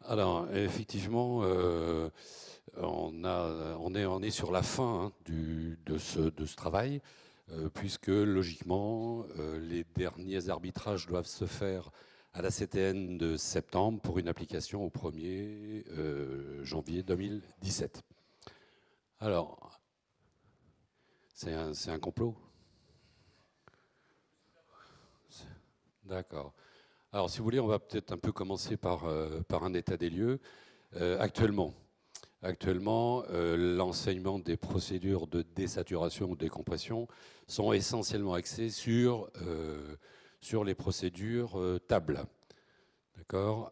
Alors, effectivement, on est sur la fin hein, de ce travail, puisque logiquement, les derniers arbitrages doivent se faire à la CTN de septembre pour une application au 1er janvier 2017. Alors, c'est un complot? D'accord. Alors, si vous voulez, on va peut-être un peu commencer par un état des lieux. Actuellement, l'enseignement des procédures de désaturation ou de décompression sont essentiellement axés sur les procédures tables. D'accord?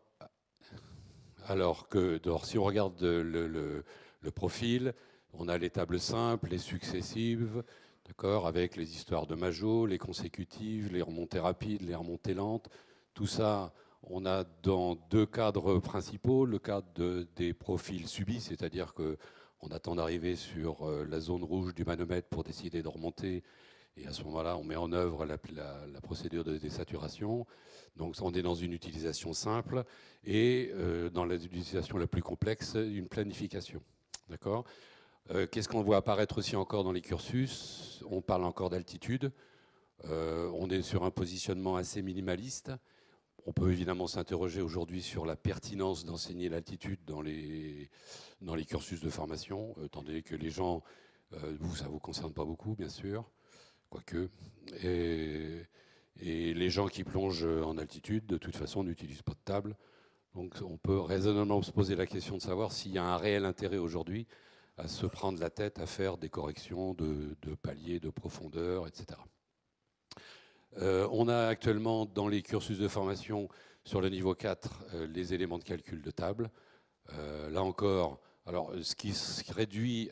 Alors, si on regarde le profil, on a les tables simples, les successives, d'accord, avec les histoires de Majot, les consécutives, les remontées rapides, les remontées lentes. Tout ça, on a dans deux cadres principaux. Le cadre des profils subis, c'est-à-dire qu'on attend d'arriver sur la zone rouge du manomètre pour décider de remonter. Et à ce moment-là, on met en œuvre la procédure de désaturation. Donc on est dans une utilisation simple et dans l'utilisation la plus complexe, une planification. D'accord ? Qu'est-ce qu'on voit apparaître aussi encore dans les cursus? On parle encore d'altitude. On est sur un positionnement assez minimaliste. On peut évidemment s'interroger aujourd'hui sur la pertinence d'enseigner l'altitude dans les cursus de formation, étant donné que les gens, vous, ça ne vous concerne pas beaucoup, bien sûr, quoique. Et les gens qui plongent en altitude, de toute façon, n'utilisent pas de table. Donc on peut raisonnablement se poser la question de savoir s'il y a un réel intérêt aujourd'hui à se prendre la tête à faire des corrections de paliers, de profondeur, etc. On a actuellement dans les cursus de formation sur le niveau 4 les éléments de calcul de table. Là encore, alors, ce qui réduit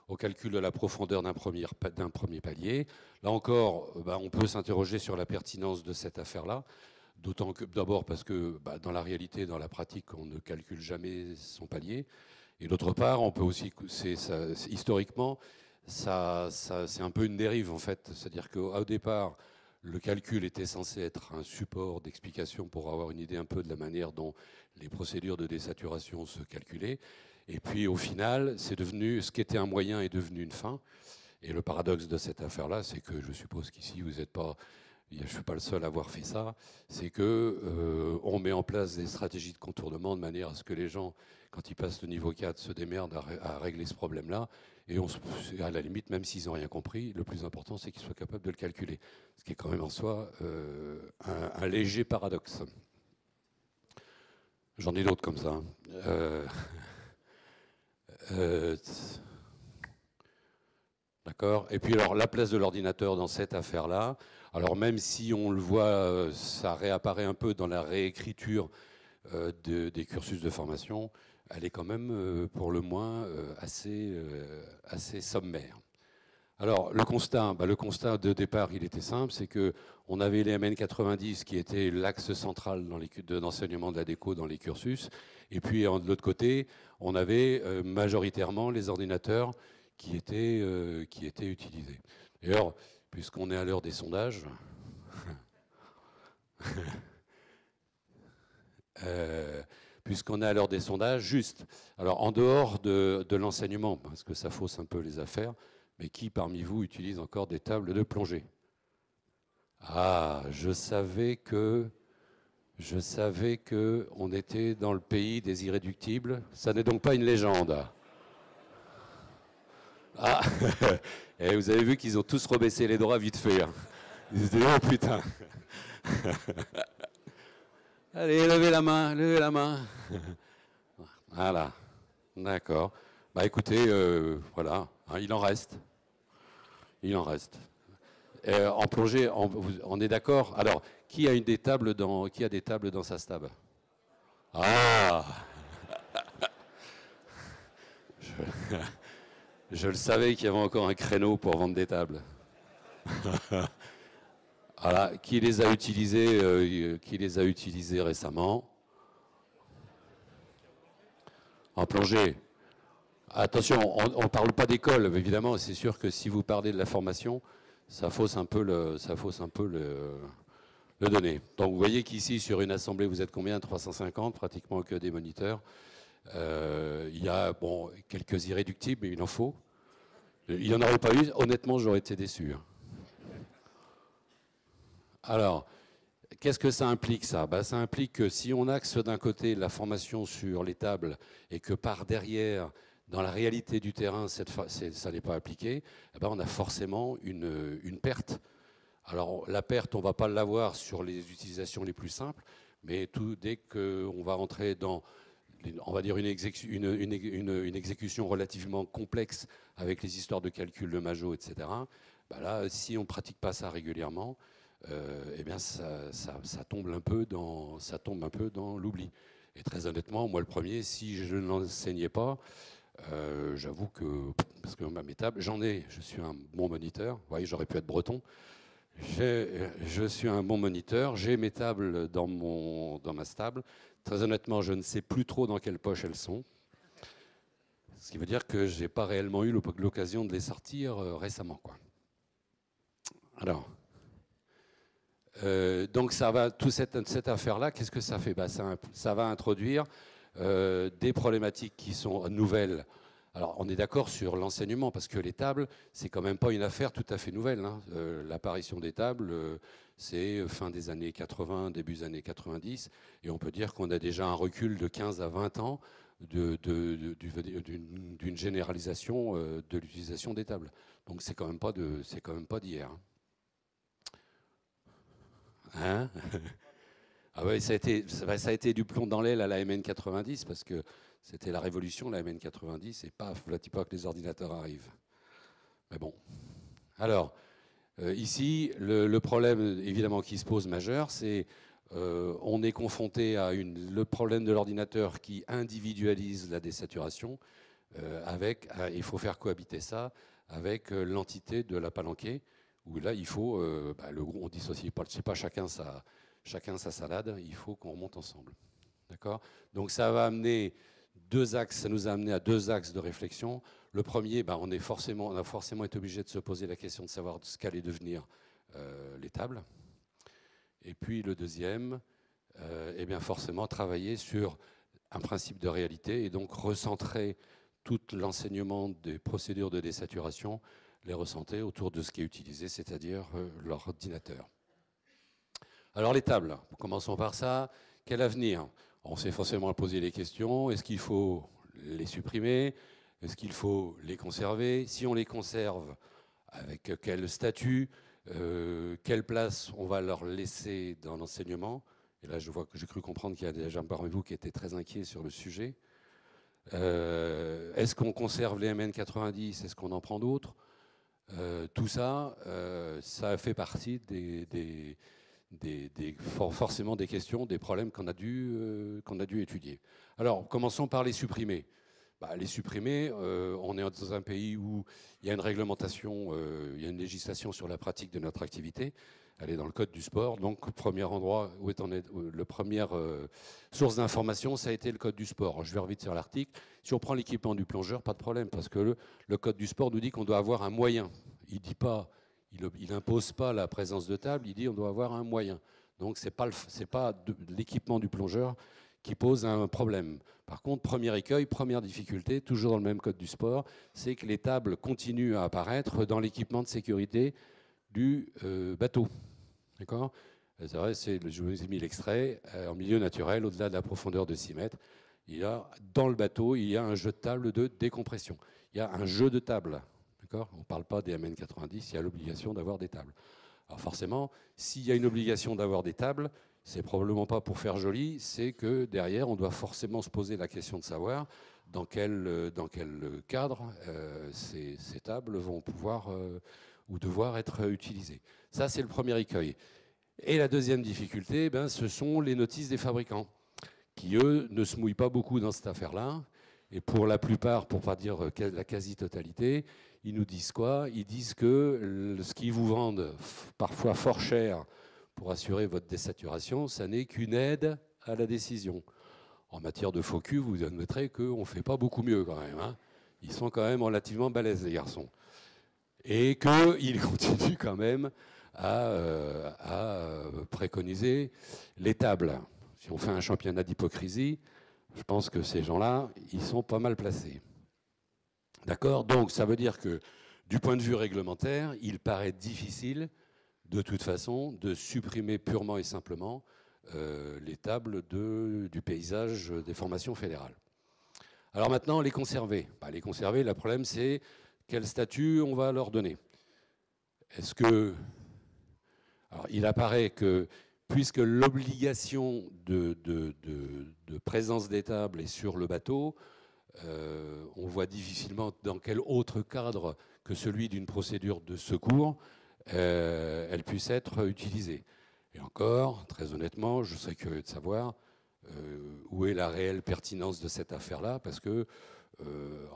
au calcul de la profondeur d'un premier palier. Là encore, on peut s'interroger sur la pertinence de cette affaire-là. D'autant que, d'abord, parce que dans la réalité, dans la pratique, on ne calcule jamais son palier. Et d'autre part, on peut aussi, historiquement, c'est un peu une dérive en fait. C'est-à-dire qu'au départ, le calcul était censé être un support d'explication pour avoir une idée un peu de la manière dont les procédures de désaturation se calculaient. Et puis au final, c'est devenu, ce qui était un moyen est devenu une fin. Et le paradoxe de cette affaire-là, c'est que je suppose qu'ici, vous n'êtes pas, je ne suis pas le seul à avoir fait ça, c'est que on met en place des stratégies de contournement de manière à ce que les gens, quand ils passent le niveau 4, se démerdent à régler ce problème-là. Et à la limite, même s'ils n'ont rien compris, le plus important, c'est qu'ils soient capables de le calculer. Ce qui est quand même en soi un léger paradoxe. J'en ai d'autres comme ça. Euh, D'accord. Et puis alors la place de l'ordinateur dans cette affaire-là. Alors même si on le voit, ça réapparaît un peu dans la réécriture des cursus de formation, elle est quand même pour le moins assez sommaire. Alors le constat de départ, il était simple, c'est que on avait les MN 90 qui était l'axe central dans l'enseignement de la déco dans les cursus, et puis de l'autre côté, on avait majoritairement les ordinateurs qui étaient utilisés. D'ailleurs, puisqu'on est à l'heure des sondages, puisqu'on est à l'heure des sondages, juste, alors en dehors de l'enseignement, parce que ça fausse un peu les affaires, mais qui parmi vous utilise encore des tables de plongée? Ah, je savais que on était dans le pays des irréductibles. Ça n'est donc pas une légende. Ah, et vous avez vu qu'ils ont tous rebaissé les droits vite fait. Hein. Ils se disaient, oh putain. Allez, levez la main, levez la main. Voilà, d'accord. Bah écoutez, voilà, hein, il en reste. Il en reste. En plongée, on est d'accord. Alors, qui a des tables dans sa stab? Ah, je, je le savais qu'il y avait encore un créneau pour vendre des tables. Voilà, qui les a utilisés récemment? En plongée. Attention, on ne parle pas d'école, évidemment. C'est sûr que si vous parlez de la formation, ça fausse un peu le le donner. Donc vous voyez qu'ici, sur une assemblée, vous êtes combien? 350, pratiquement que des moniteurs. Il y a bon, quelques irréductibles, mais il en faut. Il n'y en aurait pas eu, honnêtement, j'aurais été déçu. Alors, qu'est-ce que ça implique, ça? Ça implique que si on axe d'un côté la formation sur les tables et que par derrière, dans la réalité du terrain, ça n'est pas appliqué, on a forcément une perte. Alors, la perte, on ne va pas l'avoir sur les utilisations les plus simples, mais dès qu'on va rentrer dans, on va dire, une exécution relativement complexe avec les histoires de calcul de Majo, etc., là, si on ne pratique pas ça régulièrement, ça tombe un peu dans l'oubli. Et très honnêtement, moi le premier, si je ne l'enseignais pas, j'avoue que, parce que mes tables, je suis un bon moniteur, vous voyez, j'aurais pu être breton, je suis un bon moniteur, j'ai mes tables dans ma stable, très honnêtement, je ne sais plus trop dans quelle poche elles sont, ce qui veut dire que je n'ai pas réellement eu l'occasion de les sortir récemment, quoi. Alors... donc toute cette affaire-là, qu'est-ce que ça fait? Ça va introduire des problématiques qui sont nouvelles. Alors on est d'accord sur l'enseignement, parce que les tables, c'est quand même pas une affaire tout à fait nouvelle, hein. L'apparition des tables, c'est fin des années 80, début des années 90, et on peut dire qu'on a déjà un recul de 15 à 20 ans d'une généralisation de l'utilisation des tables. Donc c'est quand même pas d'hier. Hein? Ah ouais, ça a été du plomb dans l'aile à la MN90 parce que c'était la révolution, la MN90, et paf, voilà pas que les ordinateurs arrivent. Mais bon. Alors, ici, le problème évidemment qui se pose majeur, c'est on est confronté à le problème de l'ordinateur qui individualise la désaturation il faut faire cohabiter ça avec l'entité de la palanquée, où là, il faut, on dissocie pas, c'est pas chacun sa salade, il faut qu'on remonte ensemble. D'accord? Donc ça va amener ça nous a amené à deux axes de réflexion. Le premier, on a forcément été obligé de se poser la question de savoir ce qu'allaient devenir les tables. Et puis le deuxième, forcément travailler sur un principe de réalité et donc recentrer tout l'enseignement des procédures de désaturation, les recentrer autour de ce qui est utilisé, c'est-à-dire l'ordinateur. Alors les tables, commençons par ça. Quel avenir? On s'est forcément posé les questions. Est-ce qu'il faut les supprimer? Est-ce qu'il faut les conserver? Si on les conserve, avec quel statut? Quelle place on va leur laisser dans l'enseignement? Et là, je vois que j'ai cru comprendre qu'il y a des gens parmi vous qui étaient très inquiets sur le sujet. Est-ce qu'on conserve les MN90? Est-ce qu'on en prend d'autres? Tout ça, ça fait partie forcément des questions, des problèmes qu'on a dû étudier. Alors, commençons par les supprimer. Les supprimer, on est dans un pays où il y a une réglementation, il y a une législation sur la pratique de notre activité. Elle est dans le code du sport. Donc, premier endroit la première source d'information, ça a été le code du sport. Je vais vite sur l'article. Si on prend l'équipement du plongeur, pas de problème, parce que le code du sport nous dit qu'on doit avoir un moyen. Il dit pas, il n'impose pas la présence de table, il dit on doit avoir un moyen. Donc, c'est pas l'équipement du plongeur qui pose un problème. Par contre, premier écueil, première difficulté, toujours dans le même code du sport, c'est que les tables continuent à apparaître dans l'équipement de sécurité du bateau. D'accord? C'est vrai, je vous ai mis l'extrait, en milieu naturel, au-delà de la profondeur de 6 mètres, dans le bateau, il y a un jeu de table de décompression. Il y a un jeu de table. D'accord? On ne parle pas des MN90, il y a l'obligation d'avoir des tables. Alors forcément, s'il y a une obligation d'avoir des tables, c'est probablement pas pour faire joli, c'est que derrière, on doit forcément se poser la question de savoir dans quel cadre ces tables vont pouvoir ou devoir être utilisées. Ça, c'est le premier écueil. Et la deuxième difficulté, ce sont les notices des fabricants, qui, eux, ne se mouillent pas beaucoup dans cette affaire-là. Et pour la plupart, pour ne pas dire la quasi-totalité, ils nous disent quoi? Ils disent que ce qu'ils vous vendent, parfois fort cher, pour assurer votre désaturation, ça n'est qu'une aide à la décision. En matière de faux cul, vous admettrez qu'on ne fait pas beaucoup mieux quand même. Hein. Ils sont quand même relativement balèzes, les garçons. Et qu'ils continuent quand même à préconiser les tables. Si on fait un championnat d'hypocrisie, je pense que ces gens-là, ils sont pas mal placés. D'accord? Donc ça veut dire que du point de vue réglementaire, il paraît difficile, de toute façon, de supprimer purement et simplement les tables du paysage des formations fédérales. Alors maintenant, les conserver. Les conserver, le problème, c'est quel statut on va leur donner. Est-ce que... Alors, il apparaît que, puisque l'obligation de présence des tables est sur le bateau, on voit difficilement dans quel autre cadre que celui d'une procédure de secours elle puisse être utilisée. Et encore, très honnêtement, je serais curieux de savoir où est la réelle pertinence de cette affaire-là, parce que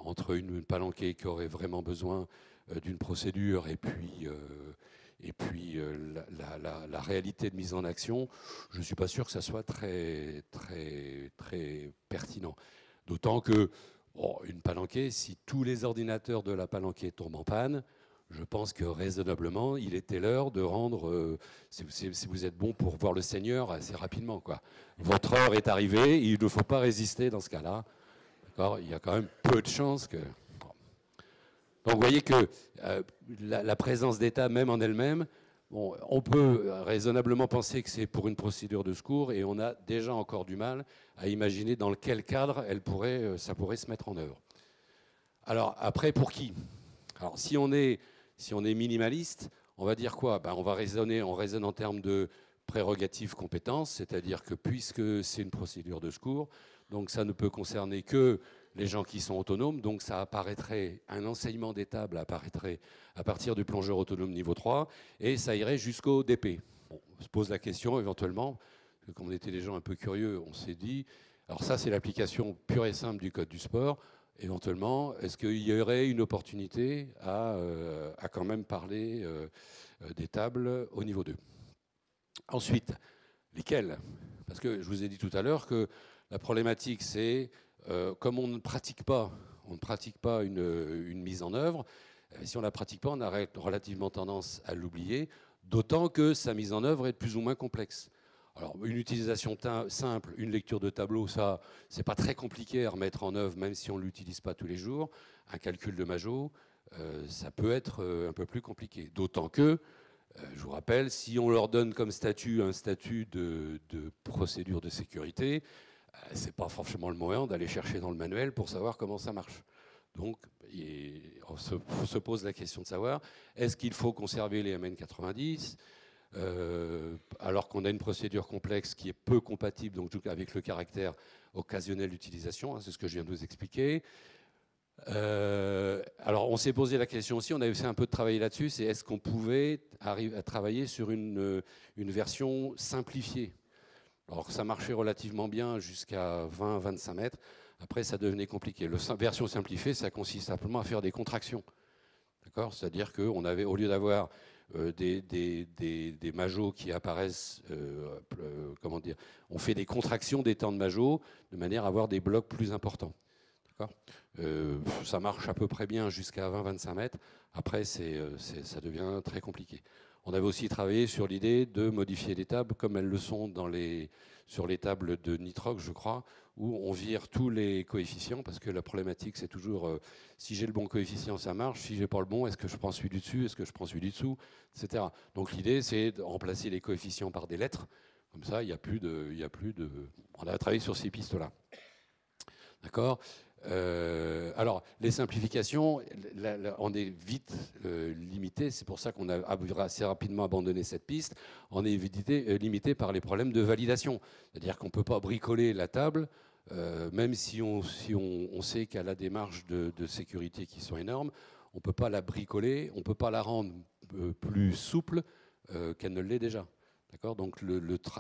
entre une palanquée qui aurait vraiment besoin d'une procédure et puis la réalité de mise en action, je ne suis pas sûr que ça soit très, très, très pertinent. D'autant que une palanquée, si tous les ordinateurs de la palanquée tombent en panne, je pense que raisonnablement, il était l'heure de rendre, si vous êtes bon pour voir le Seigneur assez rapidement, quoi. Votre heure est arrivée, il ne faut pas résister dans ce cas-là. Il y a quand même peu de chances que... Donc vous voyez que la présence d'État, même en elle-même, bon, on peut raisonnablement penser que c'est pour une procédure de secours et on a déjà encore du mal à imaginer dans quel cadre ça pourrait se mettre en œuvre. Alors après, pour qui? Alors si on est minimaliste, on va dire quoi? On raisonne en termes de prérogatives compétences, c'est-à-dire que puisque c'est une procédure de secours, donc ça ne peut concerner que les gens qui sont autonomes, donc ça apparaîtrait, un enseignement des tables apparaîtrait à partir du plongeur autonome niveau 3, et ça irait jusqu'au DP. Bon, on se pose la question éventuellement, comme on était des gens un peu curieux, on s'est dit, alors ça c'est l'application pure et simple du code du sport, éventuellement, est-ce qu'il y aurait une opportunité à quand même parler des tables au niveau 2? Ensuite, lesquelles? Parce que je vous ai dit tout à l'heure que la problématique, c'est comme on ne pratique pas une mise en œuvre, si on ne la pratique pas, on a relativement tendance à l'oublier, d'autant que sa mise en œuvre est de plus ou moins complexe. Alors, une utilisation simple, une lecture de tableau, ça, c'est pas très compliqué à remettre en œuvre, même si on ne l'utilise pas tous les jours. Un calcul de Majot, ça peut être un peu plus compliqué. D'autant que, je vous rappelle, si on leur donne comme statut un statut de procédure de sécurité, c'est pas forcément le moyen d'aller chercher dans le manuel pour savoir comment ça marche. Donc, on se pose la question de savoir, est-ce qu'il faut conserver les MN 90 alors qu'on a une procédure complexe qui est peu compatible donc, avec le caractère occasionnel d'utilisation, hein, c'est ce que je viens de vous expliquer. Alors on s'est posé la question aussi, on avait fait un peu de travail là-dessus, c'est est-ce qu'on pouvait arriver à travailler sur une version simplifiée? Alors ça marchait relativement bien jusqu'à 20-25 mètres, après ça devenait compliqué. La version simplifiée, ça consiste simplement à faire des contractions. C'est-à-dire qu'on avait, au lieu d'avoir des majots qui apparaissent, comment dire, on fait des contractions des temps de majots de manière à avoir des blocs plus importants. Ça marche à peu près bien jusqu'à 20-25 mètres. Après, ça devient très compliqué. On avait aussi travaillé sur l'idée de modifier les tables comme elles le sont sur les tables de Nitrox, je crois, où on vire tous les coefficients, parce que la problématique, c'est toujours si j'ai le bon coefficient, ça marche. Si j'ai pas le bon, est-ce que je prends celui du dessus, est-ce que je prends celui du dessous, etc. Donc l'idée, c'est de remplacer les coefficients par des lettres. Comme ça, il n'y a plus de... On a travaillé sur ces pistes-là. D'accord. Alors, les simplifications, on est vite limité, c'est pour ça qu'on a assez rapidement abandonné cette piste, on est limité par les problèmes de validation. C'est-à-dire qu'on ne peut pas bricoler la table, même si on sait qu'elle a des marges de sécurité qui sont énormes, on ne peut pas la bricoler, on ne peut pas la rendre plus souple qu'elle ne l'est déjà. Donc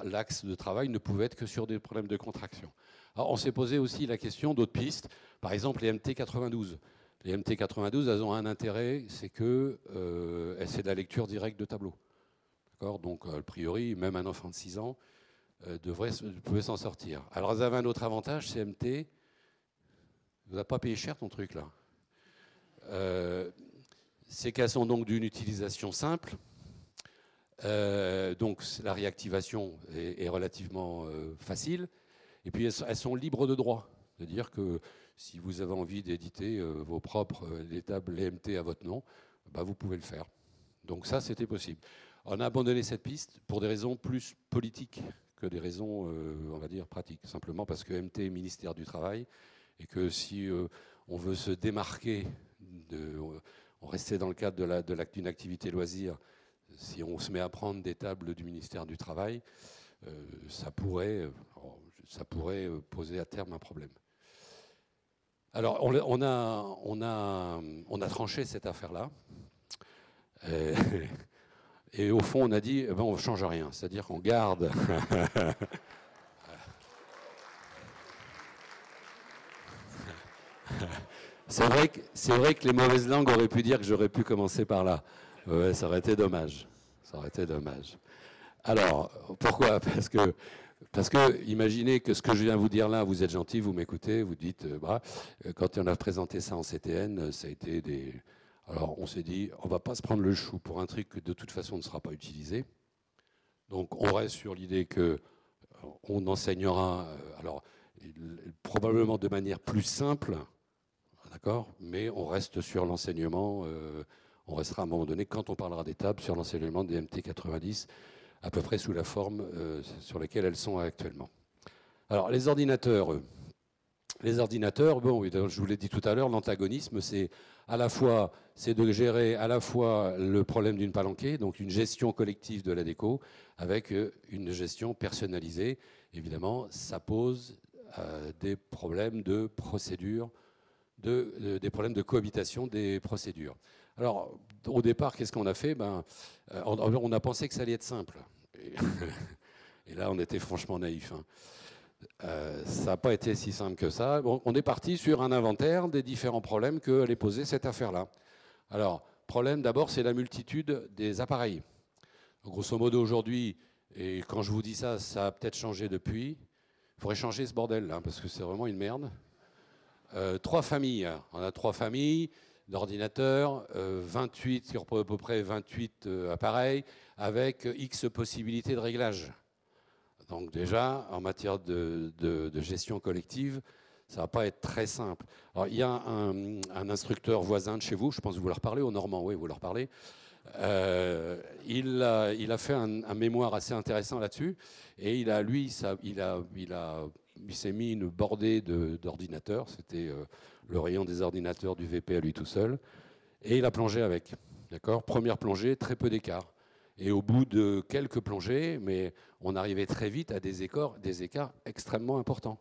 l'axe de travail ne pouvait être que sur des problèmes de contraction. Alors, on s'est posé aussi la question d'autres pistes, par exemple les MT92. Les MT92, elles ont un intérêt, c'est que c'est de la lecture directe de tableau. Donc, a priori, même un enfant de 6 ans pouvait s'en sortir. Alors, elles avaient un autre avantage, c'est MT. Vous n'avez pas payé cher ton truc, là. C'est qu'elles sont donc d'une utilisation simple. Donc la réactivation est relativement facile. Et puis elles sont libres de droit. C'est-à-dire que si vous avez envie d'éditer vos propres les tables EMT à votre nom, bah, vous pouvez le faire. Donc ça, c'était possible. On a abandonné cette piste pour des raisons plus politiques que des raisons, on va dire, pratiques. Simplement parce que MT est ministère du Travail et que si on veut se démarquer, on restait dans le cadre d'une activité loisir, si on se met à prendre des tables du ministère du Travail, ça pourrait poser à terme un problème. Alors, on a tranché cette affaire-là. Et au fond, on a dit, on ne change rien. C'est-à-dire qu'on garde... C'est vrai que les mauvaises langues auraient pu dire que j'aurais pu commencer par là. Ouais, ça aurait été dommage. Ça aurait été dommage. Alors, pourquoi ? Parce que imaginez que ce que je viens de vous dire là, vous êtes gentil, vous m'écoutez, vous dites, quand on a présenté ça en CTN, ça a été des... Alors, on s'est dit, on ne va pas se prendre le chou pour un truc que de toute façon ne sera pas utilisé. Donc, on reste sur l'idée qu'on enseignera, alors, probablement de manière plus simple, d'accord, mais on reste sur l'enseignement, on restera à un moment donné, quand on parlera des tables, sur l'enseignement des MT90, à peu près sous la forme sur laquelle elles sont actuellement. Alors, les ordinateurs, bon, je vous l'ai dit tout à l'heure, l'antagonisme, c'est de gérer à la fois le problème d'une palanquée, donc une gestion collective de la déco, avec une gestion personnalisée. Évidemment, ça pose des problèmes de procédure, des problèmes de cohabitation des procédures. Alors, au départ, qu'est-ce qu'on a fait ? On a pensé que ça allait être simple. Et là, on était franchement naïfs. Ça n'a pas été si simple que ça. Bon, on est parti sur un inventaire des différents problèmes qu'allait poser cette affaire-là. Alors, problème d'abord, c'est la multitude des appareils. Donc, grosso modo, aujourd'hui, et quand je vous dis ça, ça a peut-être changé depuis. Il faudrait changer ce bordel, là, parce que c'est vraiment une merde. 3 familles. On a 3 familles d'ordinateurs, 28, sur à peu près 28 appareils, avec X possibilités de réglage. Donc déjà, en matière de gestion collective, ça ne va pas être très simple. Alors, il y a un instructeur voisin de chez vous, je pense que vous leur parlez, au Normand, oui, vous leur parlez. Il a fait un mémoire assez intéressant là-dessus, et il s'est mis une bordée d'ordinateurs, c'était le rayon des ordinateurs du VP à lui tout seul, et il a plongé avec. D'accord ? Première plongée, très peu d'écart. Et au bout de quelques plongées, mais on arrivait très vite à des écarts extrêmement importants.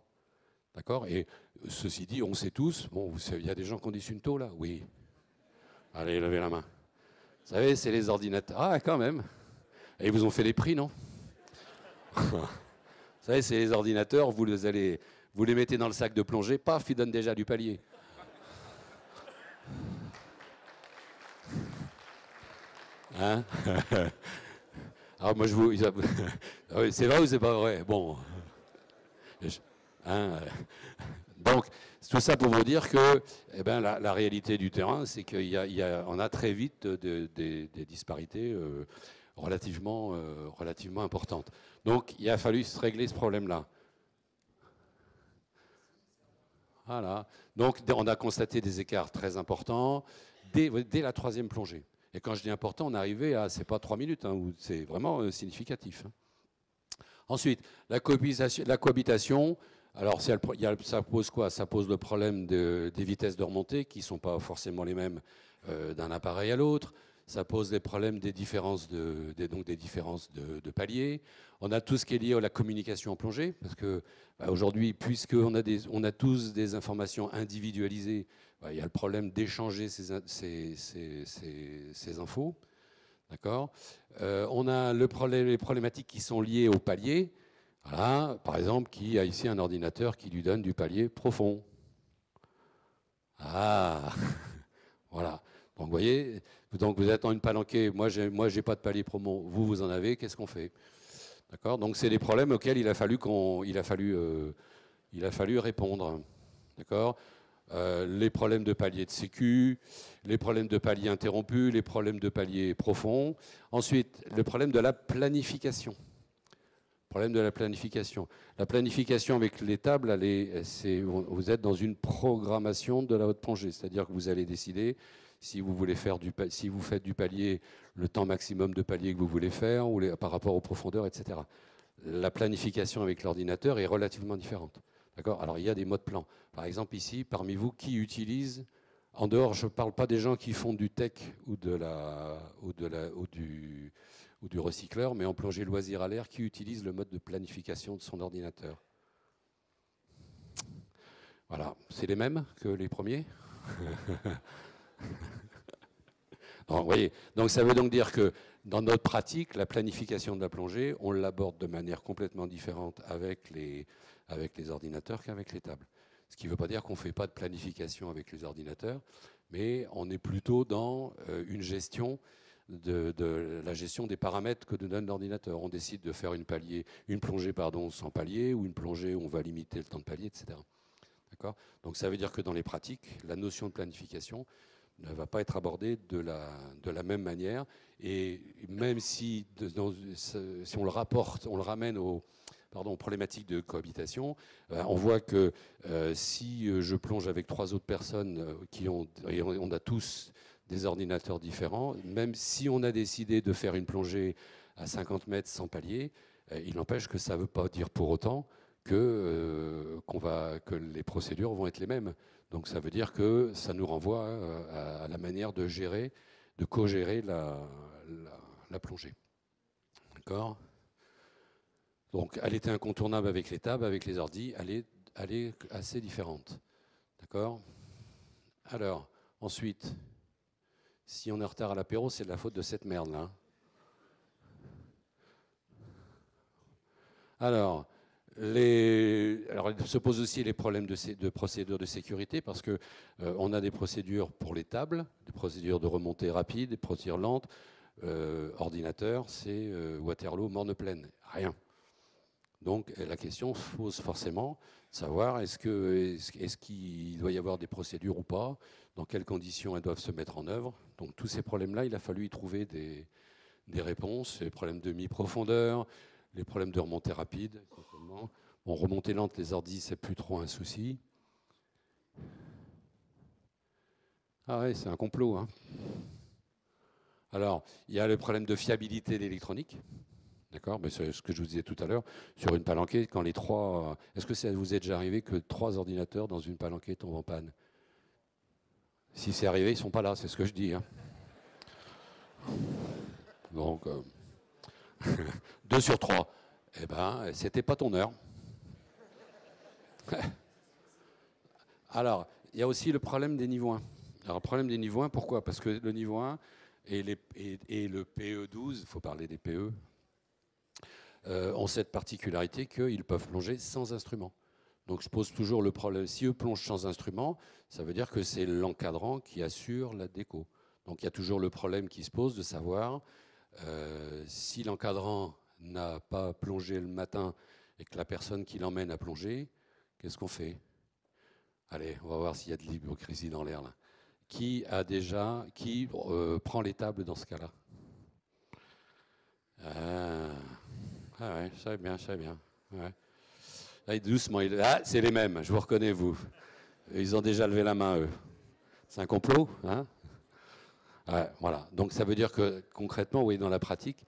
D'accord ? Et ceci dit, on sait tous, bon, il y a des gens qui ont des Sunto là ? Oui. Allez, levez la main. Vous savez, c'est les ordinateurs. Ah, quand même. Et ils vous ont fait les prix, non ? Vous savez, c'est les ordinateurs, vous les mettez dans le sac de plongée, paf, ils donnent déjà du palier. Hein ? Alors moi c'est vrai ou c'est pas vrai ? Bon. Hein ? Donc, tout ça pour vous dire que la réalité du terrain, c'est qu'on a très vite des disparités relativement importantes. Donc, il a fallu se régler ce problème-là. Voilà. Donc, on a constaté des écarts très importants dès la 3e plongée. Et quand je dis important, on est arrivé à, c'est pas 3 minutes, c'est vraiment significatif. Ensuite, la cohabitation. Alors, ça pose quoi ? Ça pose le problème des vitesses de remontée qui ne sont pas forcément les mêmes d'un appareil à l'autre. Ça pose des problèmes des différences de paliers. On a tout ce qui est lié à la communication en plongée, parce que aujourd'hui, puisqu'on a tous des informations individualisées, il y a le problème d'échanger ces infos. D'accord ? On a les problématiques qui sont liées au palier. Voilà, par exemple, qui a ici un ordinateur qui lui donne du palier profond. Ah, voilà. Donc, vous voyez, vous êtes dans une palanquée. Moi, j'ai pas de palier profond. Vous en avez. Qu'est-ce qu'on fait ? D'accord ? Donc, c'est des problèmes auxquels il a fallu répondre. D'accord ? les problèmes de palier de sécu, les problèmes de palier interrompus, les problèmes de palier profond. Ensuite, le problème de la planification. Problème de la planification. La planification avec les tables, vous êtes dans une programmation de la haute plongée, c'est-à-dire que vous allez décider si vous voulez faire si vous faites du palier, le temps maximum de palier que vous voulez faire, ou par rapport aux profondeurs, etc. La planification avec l'ordinateur est relativement différente. D'accord ? Alors il y a des modes plans. Par exemple ici, parmi vous, qui utilise, en dehors, je ne parle pas des gens qui font du tech ou du recycleur, mais en plongée loisir à l'air, qui utilise le mode de planification de son ordinateur. Voilà, c'est les mêmes que les premiers. Donc, vous voyez, donc ça veut donc dire que dans notre pratique, la planification de la plongée, on l'aborde de manière complètement différente avec les ordinateurs qu'avec les tables. Ce qui ne veut pas dire qu'on ne fait pas de planification avec les ordinateurs, mais on est plutôt dans une gestion de la gestion des paramètres que nous donne l'ordinateur. On décide de faire une plongée sans palier, ou une plongée où on va limiter le temps de palier, etc. D'accord ? Donc ça veut dire que dans les pratiques, la notion de planification ne va pas être abordée de la même manière. Et même si on le ramène aux problématiques de cohabitation, on voit que si je plonge avec 3 autres personnes et on a tous des ordinateurs différents, même si on a décidé de faire une plongée à 50 mètres sans palier, il n'empêche que ça ne veut pas dire pour autant que les procédures vont être les mêmes. Donc ça veut dire que ça nous renvoie à la manière de gérer, de co-gérer la plongée. D'accord ? Donc elle était incontournable avec les tables, avec les ordis, elle est assez différente. D'accord ? Alors, ensuite, si on est en retard à l'apéro, c'est de la faute de cette merde-là. Alors, il se pose aussi les problèmes de procédures de sécurité, parce qu'on a des procédures pour les tables, des procédures de remontée rapide, des procédures lentes. Ordinateur, c'est Waterloo, morne pleine, rien. Donc la question se pose forcément de savoir est-ce qu'il doit y avoir des procédures ou pas, dans quelles conditions elles doivent se mettre en œuvre. Donc tous ces problèmes-là, il a fallu y trouver des réponses. Les problèmes de mi-profondeur, les problèmes de remontée rapide. Bon, remontée lente, les ordis, c'est plus trop un souci. Ah ouais, c'est un complot, hein. Alors, il y a le problème de fiabilité de l'électronique. D'accord, mais c'est ce que je vous disais tout à l'heure, sur une palanquée, quand les 3... Est-ce que ça vous est déjà arrivé que 3 ordinateurs dans une palanquée tombent en panne? Si c'est arrivé, ils ne sont pas là, c'est ce que je dis. Hein. Donc, 2 sur 3. Eh ben, c'était pas ton heure. Alors, il y a aussi le problème des niveaux 1. Alors, le problème des niveaux 1, pourquoi? Parce que le niveau 1 et le PE12, il faut parler des PE, ont cette particularité qu'ils peuvent plonger sans instrument. Donc je pose toujours le problème, si eux plongent sans instrument, ça veut dire que c'est l'encadrant qui assure la déco. Donc il y a toujours le problème qui se pose de savoir si l'encadrant n'a pas plongé le matin et que la personne qui l'emmène a plongé, qu'est-ce qu'on fait? Allez, on va voir s'il y a de l'hypocrisie dans l'air là. Qui prend les tables dans ce cas-là? Ah ouais, je savais bien. Ouais. Là, doucement, c'est les mêmes, je vous reconnais, vous. Ils ont déjà levé la main, eux. C'est un complot, hein? Ouais, voilà. Donc ça veut dire que concrètement, oui, dans la pratique,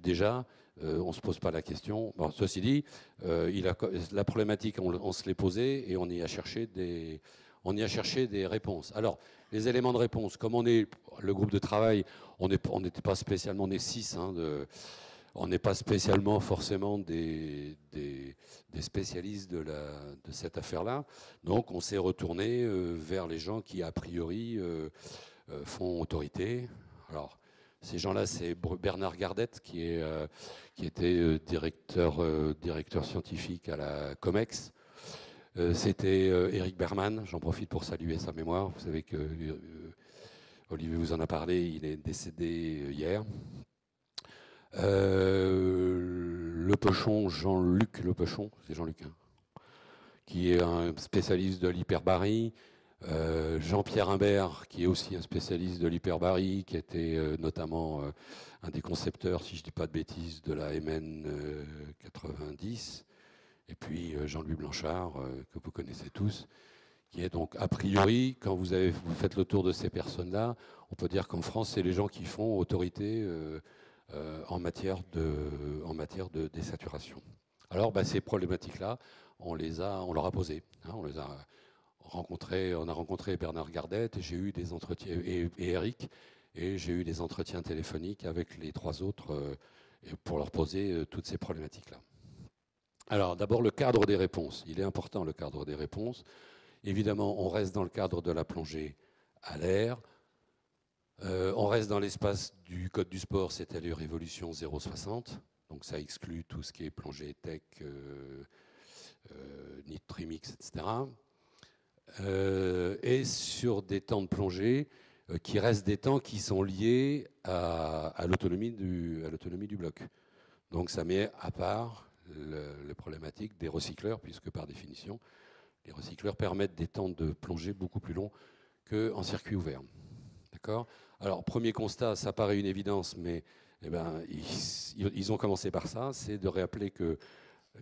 déjà, on ne se pose pas la question. Bon, ceci dit, la problématique, on se l'est posée et on y a cherché des réponses. Alors, les éléments de réponse, comme on est le groupe de travail, on n'était pas spécialement, on est 6, hein, on n'est pas spécialement forcément des spécialistes de cette affaire-là. Donc on s'est retourné vers les gens qui, a priori, font autorité. Alors, ces gens-là, c'est Bernard Gardette, qui était directeur scientifique à la COMEX. C'était Éric Berman, j'en profite pour saluer sa mémoire. Vous savez que Olivier vous en a parlé, il est décédé hier. Le Pechon, Jean-Luc Le Pechon, c'est Jean-Luc, hein, qui est un spécialiste de l'hyperbarie, Jean-Pierre Imbert, qui est aussi un spécialiste de l'hyperbarie, qui était notamment un des concepteurs, si je ne dis pas de bêtises, de la MN 90. Et puis Jean-Louis Blanchard, que vous connaissez tous, qui est donc, a priori, quand vous faites le tour de ces personnes-là, on peut dire qu'en France, c'est les gens qui font autorité en matière de désaturation. Alors, ces problématiques-là, on leur a posé. On a rencontré Bernard Gardette et j'ai eu des entretiens, et Eric, et j'ai eu des entretiens téléphoniques avec les trois autres pour leur poser toutes ces problématiques-là. Alors, d'abord, le cadre des réponses. Il est important, le cadre des réponses. Évidemment, on reste dans le cadre de la plongée à l'air. On reste dans l'espace du code du sport, c'est-à-dire évolution 0,60. Donc ça exclut tout ce qui est plongée tech, nid trimix, etc. Et sur des temps de plongée qui restent des temps qui sont liés à l'autonomie du bloc. Donc ça met à part les problématiques des recycleurs, puisque par définition, les recycleurs permettent des temps de plongée beaucoup plus longs qu'en circuit ouvert. D'accord ? Alors, premier constat, ça paraît une évidence, mais ils ont commencé par ça, c'est de rappeler que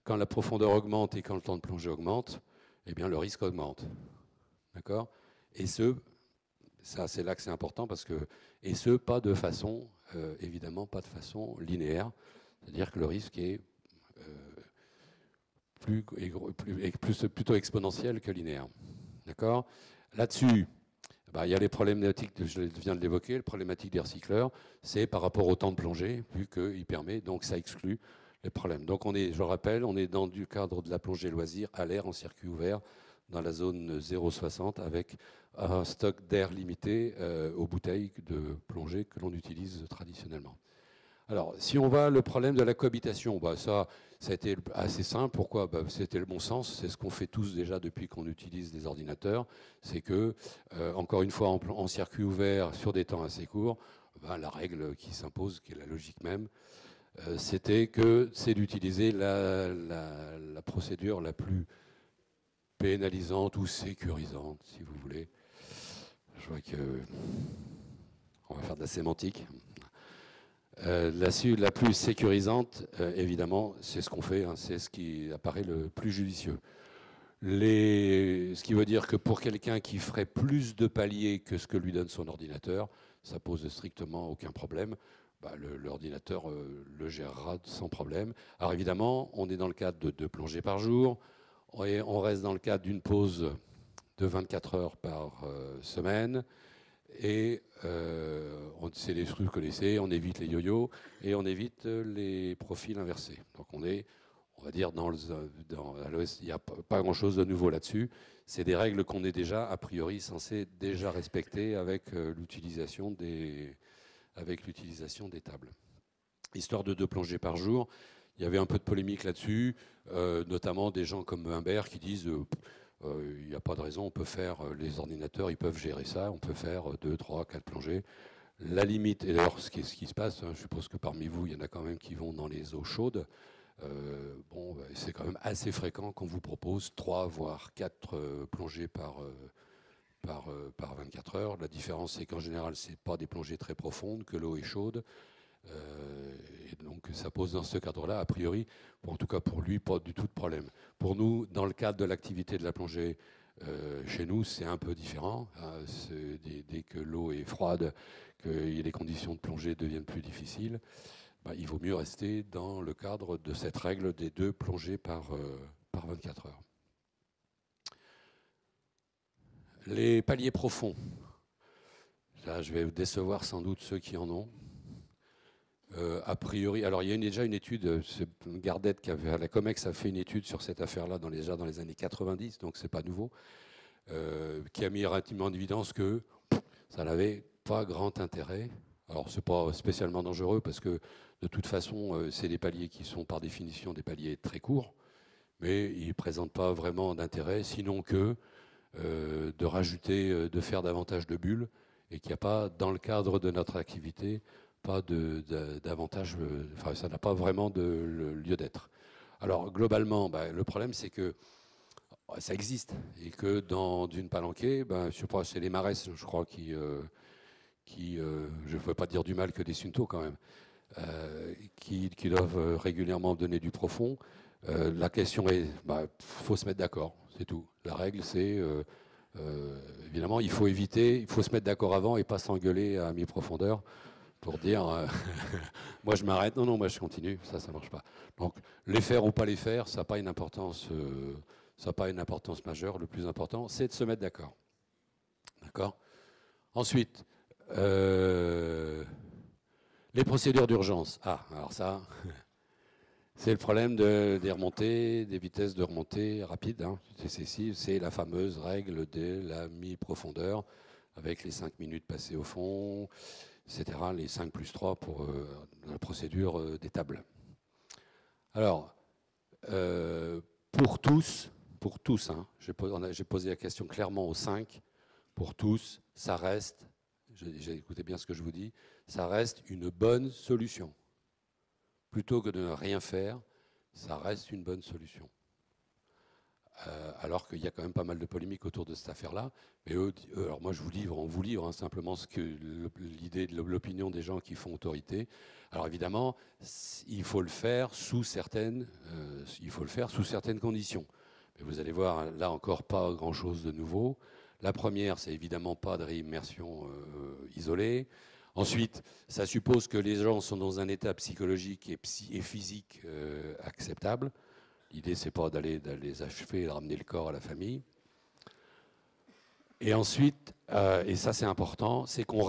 quand la profondeur augmente et quand le temps de plongée augmente, le risque augmente. D'accord ? Et ça c'est là que c'est important, pas de façon, évidemment, pas de façon linéaire. C'est-à-dire que le risque est plutôt exponentiel que linéaire. D'accord ? Là-dessus, il y a les problématiques, je viens de l'évoquer, la problématique des recycleurs, c'est par rapport au temps de plongée, vu qu'il permet, donc ça exclut les problèmes. Donc je rappelle, on est dans du cadre de la plongée loisir à l'air en circuit ouvert, dans la zone 0,60, avec un stock d'air limité aux bouteilles de plongée que l'on utilise traditionnellement. Alors, si on va le problème de la cohabitation, ça a été assez simple. Pourquoi ? C'était le bon sens. C'est ce qu'on fait tous déjà depuis qu'on utilise des ordinateurs. C'est que, encore une fois, en circuit ouvert, sur des temps assez courts, la règle qui s'impose, qui est la logique même, c'est d'utiliser la procédure la plus pénalisante ou sécurisante, si vous voulez. Je vois qu'on va faire de la sémantique. La plus sécurisante, évidemment, c'est ce qu'on fait, c'est ce qui apparaît le plus judicieux. Ce qui veut dire que pour quelqu'un qui ferait plus de paliers que ce que lui donne son ordinateur, ça pose strictement aucun problème. L'ordinateur le gérera sans problème. Alors évidemment, on est dans le cadre de 2 plongées par jour, et on reste dans le cadre d'une pause de 24 heures par semaine. Et c'est les trucs que vous connaissez, on évite les yo-yo et on évite les profils inversés. Donc on va dire, à l'OS, il n'y a pas grand-chose de nouveau là-dessus. C'est des règles qu'on est déjà, a priori, censé déjà respecter avec l'utilisation des tables. Histoire de 2 plongées par jour, il y avait un peu de polémique là-dessus, notamment des gens comme Humbert qui disent... il n'y a pas de raison, on peut faire, les ordinateurs, ils peuvent gérer ça, on peut faire 2, 3, 4 plongées. La limite, et d'ailleurs ce qui se passe, je suppose que parmi vous, il y en a quand même qui vont dans les eaux chaudes, c'est quand même assez fréquent qu'on vous propose 3, voire 4 plongées par 24 heures. La différence, c'est qu'en général, ce n'est pas des plongées très profondes, que l'eau est chaude. Et donc ça pose dans ce cadre-là, a priori, en tout cas pour lui, pas du tout de problème. Pour nous, dans le cadre de l'activité de la plongée, chez nous, c'est un peu différent. Dès que l'eau est froide, que les conditions de plongée deviennent plus difficiles, il vaut mieux rester dans le cadre de cette règle des 2 plongées par 24 heures. Les paliers profonds. Là, je vais décevoir sans doute ceux qui en ont. A priori, alors il y a déjà une étude, Gardette qui avait à la COMEX a fait une étude sur cette affaire-là déjà dans les années 90, donc c'est pas nouveau, qui a mis relativement en évidence que ça n'avait pas grand intérêt. Alors c'est pas spécialement dangereux parce que de toute façon c'est des paliers qui sont par définition des paliers très courts, mais ils ne présentent pas vraiment d'intérêt, sinon que de rajouter, de faire davantage de bulles, et qu'il n'y a pas, dans le cadre de notre activité, pas d'avantage, ça n'a pas vraiment de lieu d'être. Alors globalement, le problème c'est que ça existe. Et que dans une palanquée, ben, je sais pas, c'est les Marès, je crois, je ne veux pas dire du mal que des Sunto quand même, qui doivent régulièrement donner du profond. La question est, bah, faut se mettre d'accord, c'est tout. La règle, c'est évidemment, il faut éviter, il faut se mettre d'accord avant et pas s'engueuler à mi-profondeur pour dire moi je m'arrête, non, non, moi je continue, ça marche pas. Donc les faire ou pas les faire, ça n'a pas une importance, ça n'a pas une importance majeure. Le plus important, c'est de se mettre d'accord. D'accord. Ensuite, les procédures d'urgence. Ah, alors ça, c'est le problème des remontées, des vitesses de remontée rapides. Hein. C'est la fameuse règle de la mi-profondeur, avec les 5 minutes passées au fond, etc. Les 5 plus 3 pour la procédure des tables. Alors, pour tous, hein, j'ai posé la question clairement aux 5, pour tous, ça reste, j'ai écouté bien ce que je vous dis, ça reste une bonne solution. Plutôt que de ne rien faire, ça reste une bonne solution. Alors qu'il y a quand même pas mal de polémiques autour de cette affaire-là. Mais alors moi, on vous livre hein, simplement l'idée de l'opinion des gens qui font autorité. Alors évidemment, il faut le faire sous certaines conditions. Mais vous allez voir, là encore, pas grand-chose de nouveau. La première, c'est évidemment pas de réimmersion isolée. Ensuite, ça suppose que les gens sont dans un état psychologique et physique acceptable. L'idée, c'est pas d'aller les achever et de ramener le corps à la famille. Et ensuite, et ça c'est important, c'est qu'on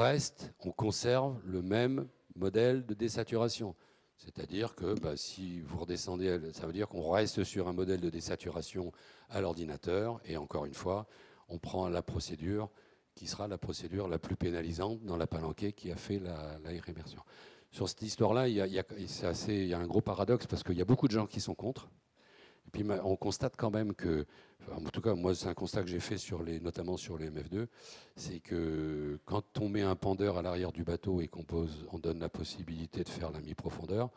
conserve le même modèle de désaturation. C'est-à-dire que si vous redescendez, ça veut dire qu'on reste sur un modèle de désaturation à l'ordinateur. Et encore une fois, on prend la procédure qui sera la procédure la plus pénalisante dans la palanquée qui a fait la réimmersion. Sur cette histoire-là, il y a un gros paradoxe parce qu'il y a beaucoup de gens qui sont contre. Et puis on constate quand même que, en tout cas moi c'est un constat que j'ai fait notamment sur les MF2, c'est que quand on met un pendeur à l'arrière du bateau et on donne la possibilité de faire la mi-profondeur,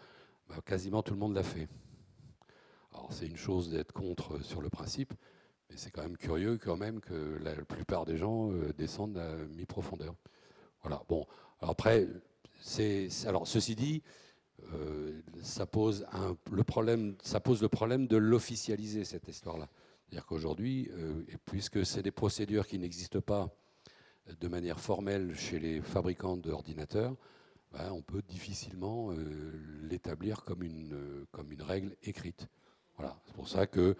quasiment tout le monde l'a fait. Alors c'est une chose d'être contre sur le principe, mais c'est quand même curieux quand même que la plupart des gens descendent à mi-profondeur. Voilà. Bon. Alors après, alors ceci dit, ça pose le problème de l'officialiser, cette histoire-là. C'est-à-dire qu'aujourd'hui, puisque c'est des procédures qui n'existent pas de manière formelle chez les fabricants d'ordinateurs, on peut difficilement l'établir comme une règle écrite. Voilà. C'est pour ça que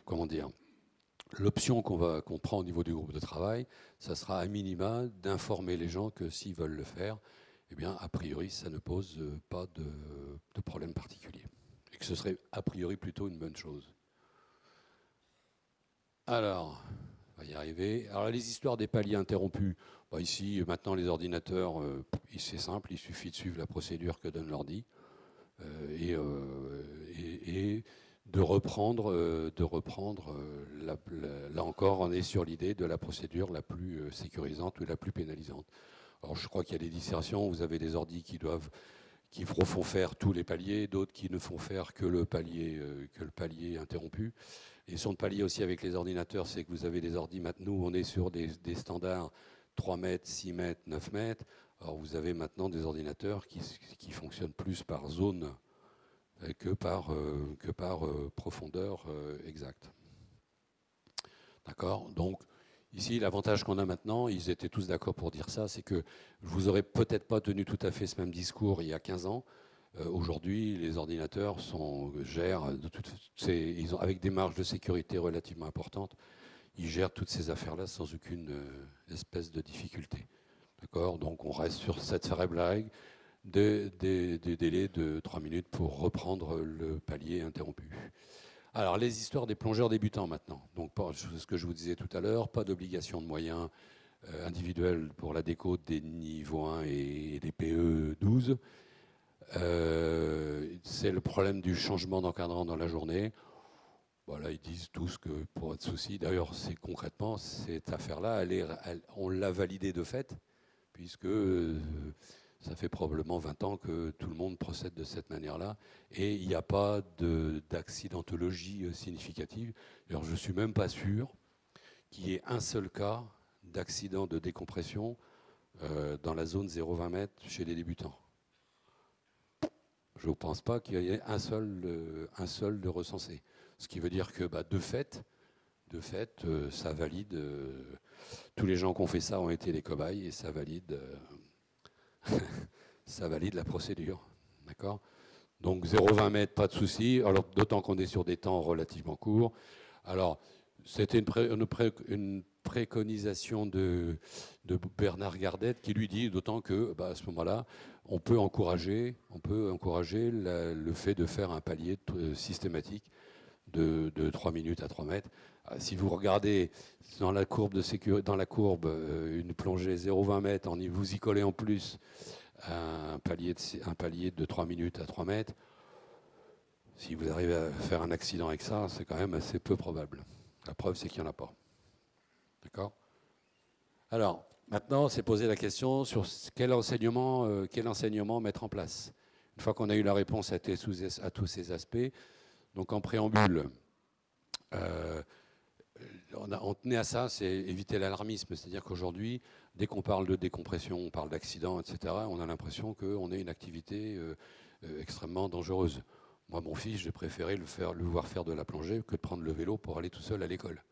comment dire, l'option qu'on prend au niveau du groupe de travail, ça sera à minima d'informer les gens que s'ils veulent le faire, eh bien, a priori, ça ne pose pas de problème particulier. Et que ce serait a priori plutôt une bonne chose. Alors, on va y arriver. Alors, les histoires des paliers interrompus. Ici, maintenant, les ordinateurs, c'est simple, il suffit de suivre la procédure que donne l'ordi et de reprendre, là encore, on est sur l'idée de la procédure la plus sécurisante ou la plus pénalisante. Alors je crois qu'il y a des dissertations, vous avez des ordis qui font faire tous les paliers, d'autres qui ne font faire que le palier interrompu. Et son palier aussi avec les ordinateurs, c'est que vous avez des ordis, nous on est sur des standards 3 mètres, 6 mètres, 9 mètres. Alors vous avez maintenant des ordinateurs qui fonctionnent plus par zone que par profondeur exacte. D'accord ? Donc, ici, l'avantage qu'on a maintenant, ils étaient tous d'accord pour dire ça, c'est que vous n'aurez peut-être pas tenu tout à fait ce même discours il y a 15 ans. Aujourd'hui, les ordinateurs gèrent, avec des marges de sécurité relativement importantes, ils gèrent toutes ces affaires-là sans aucune espèce de difficulté. D'accord ? Donc, on reste sur cette règle des délais de 3 minutes pour reprendre le palier interrompu. Alors, les histoires des plongeurs débutants maintenant. Donc, ce que je vous disais tout à l'heure, pas d'obligation de moyens individuels pour la déco des niveaux 1 et des PE 12. C'est le problème du changement d'encadrant dans la journée. Voilà, ils disent tous que pour être souci. D'ailleurs, concrètement, cette affaire-là, on l'a validée de fait, puisque Ça fait probablement 20 ans que tout le monde procède de cette manière-là. Et il n'y a pas d'accidentologie significative. Alors, je ne suis même pas sûr qu'il y ait un seul cas d'accident de décompression dans la zone 0,20 mètres chez les débutants. Je ne pense pas qu'il y ait un seul de recensé. Ce qui veut dire que de fait, ça valide. Tous les gens qui ont fait ça ont été des cobayes et ça valide, ça valide la procédure. D'accord ? Donc 0,20 mètres, pas de souci. Alors d'autant qu'on est sur des temps relativement courts. Alors c'était une préconisation de Bernard Gardette qui lui dit d'autant que à ce moment-là, on peut encourager le fait de faire un palier systématique de 3 minutes à 3 mètres. Si vous regardez dans la courbe de sécurité, une plongée 0,20 mètres, vous y collez en plus un palier de 3 minutes à 3 mètres, si vous arrivez à faire un accident avec ça, c'est quand même assez peu probable. La preuve, c'est qu'il n'y en a pas. D'accord ? Alors, maintenant, c'est poser la question sur quel enseignement mettre en place. Une fois qu'on a eu la réponse à tous ces aspects, donc en préambule, on tenait à ça, c'est éviter l'alarmisme. C'est-à-dire qu'aujourd'hui, dès qu'on parle de décompression, on parle d'accident, etc., on a l'impression qu'on est une activité extrêmement dangereuse. Moi, mon fils, j'ai préféré le voir faire de la plongée que de prendre le vélo pour aller tout seul à l'école.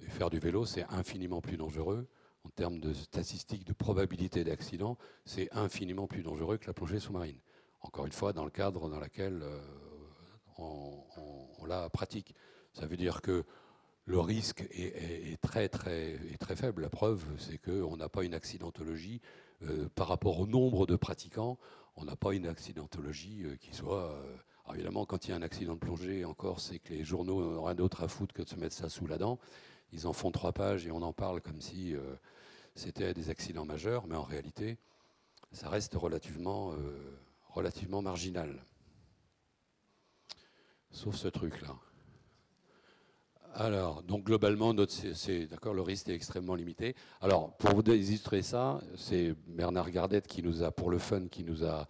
Et faire du vélo, c'est infiniment plus dangereux. En termes de statistiques de probabilité d'accident, c'est infiniment plus dangereux que la plongée sous-marine. Encore une fois, dans le cadre dans lequel on la pratique. Ça veut dire que le risque est très faible. La preuve, c'est qu'on n'a pas une accidentologie par rapport au nombre de pratiquants. On n'a pas une accidentologie qui soit... alors évidemment, quand il y a un accident de plongée, encore, c'est que les journaux n'ont rien d'autre à foutre que de se mettre ça sous la dent. Ils en font 3 pages et on en parle comme si c'était des accidents majeurs. Mais en réalité, ça reste relativement marginal. Sauf ce truc-là. Alors, donc globalement, d'accord, le risque est extrêmement limité. Alors, pour vous illustrer ça, c'est Bernard Gardette qui nous a, pour le fun, qui nous a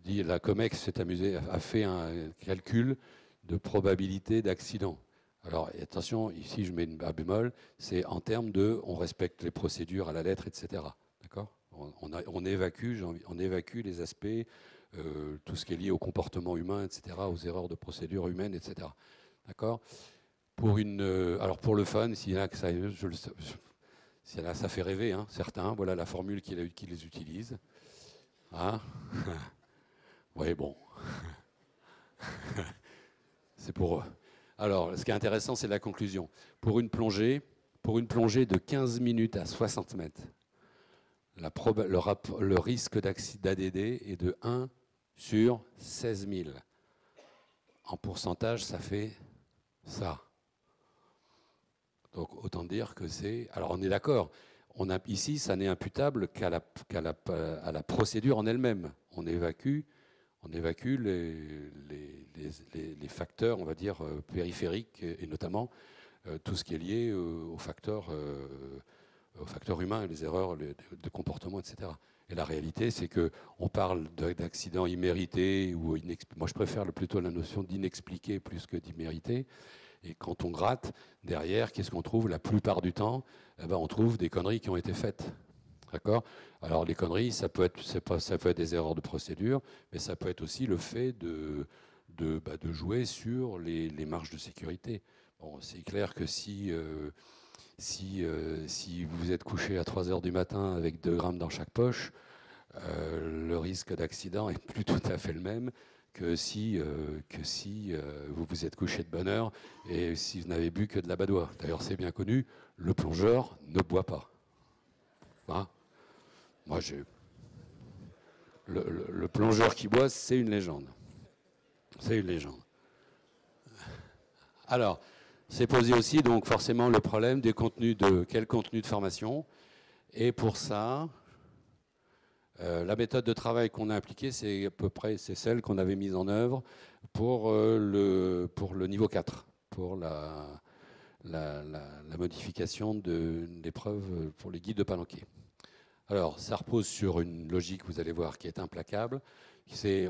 dit, la COMEX s'est amusée, a fait un calcul de probabilité d'accident. Alors, attention, ici je mets un bémol, c'est en termes de, on respecte les procédures à la lettre, etc. D'accord ? On évacue les aspects, tout ce qui est lié au comportement humain, etc., aux erreurs de procédure humaine, etc. D'accord ? Alors pour le fun, s'il y en a que ça, ça fait rêver, hein, certains. Voilà la formule qu'ils utilisent. Hein. Oui, bon. C'est pour eux. Alors, ce qui est intéressant, c'est la conclusion. Pour une plongée de 15 minutes à 60 mètres, le risque d'ADD est de 1 sur 16 000. En pourcentage, ça fait ça. Donc autant dire que c'est... Alors on est d'accord, ici ça n'est imputable qu'à la procédure en elle-même. On évacue les facteurs, on va dire, périphériques, et notamment tout ce qui est lié aux facteurs humains, les erreurs de comportement, etc. Et la réalité, c'est qu'on parle d'accidents immérités, ou moi je préfère plutôt la notion d'inexpliqué plus que d'immérité. Et quand on gratte, derrière, qu'est-ce qu'on trouve la plupart du temps ? On trouve des conneries qui ont été faites. D'accord ? Alors les conneries, ça peut être des erreurs de procédure, mais ça peut être aussi le fait de jouer sur les marges de sécurité. Bon, c'est clair que si vous êtes couché à 3 heures du matin avec 2 grammes dans chaque poche, le risque d'accident est plus tout à fait le même que si vous vous êtes couché de bonne heure et si vous n'avez bu que de la badoie. D'ailleurs, c'est bien connu, le plongeur ne boit pas. Hein ? Moi, le plongeur qui boit, c'est une légende. C'est une légende. Alors, c'est posé aussi donc forcément le problème des contenus quel contenu de formation. Et pour ça, la méthode de travail qu'on a appliquée, c'est à peu près celle qu'on avait mise en œuvre pour le niveau 4, pour la modification de l'épreuve pour les guides de Palanquet. Alors, ça repose sur une logique, vous allez voir, qui est implacable.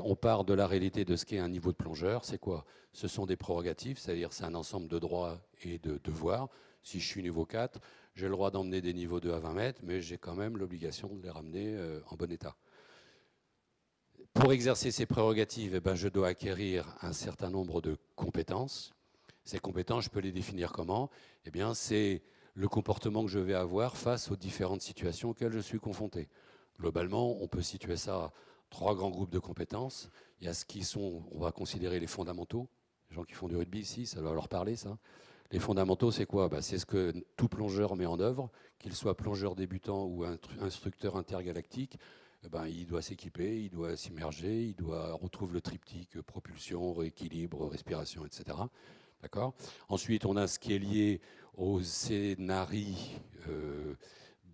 On part de la réalité de ce qu'est un niveau de plongeur. C'est quoi? Ce sont des prérogatives, c'est-à-dire c'est un ensemble de droits et de devoirs. Si je suis niveau 4, j'ai le droit d'emmener des niveaux 2 à 20 mètres, mais j'ai quand même l'obligation de les ramener en bon état. Pour exercer ces prérogatives, eh ben, je dois acquérir un certain nombre de compétences. Ces compétences, je peux les définir comment? Eh bien, c'est le comportement que je vais avoir face aux différentes situations auxquelles je suis confronté. Globalement, on peut situer ça à 3 grands groupes de compétences. Il y a ce qui sont, on va considérer les fondamentaux. Les gens qui font du rugby ici, ça doit leur parler, ça. Les fondamentaux, c'est quoi? C'est ce que tout plongeur met en œuvre, qu'il soit plongeur débutant ou instructeur intergalactique. Il doit s'équiper, il doit s'immerger, on retrouve le triptyque propulsion, rééquilibre, respiration, etc. D'accord. Ensuite, on a ce qui est lié au scénario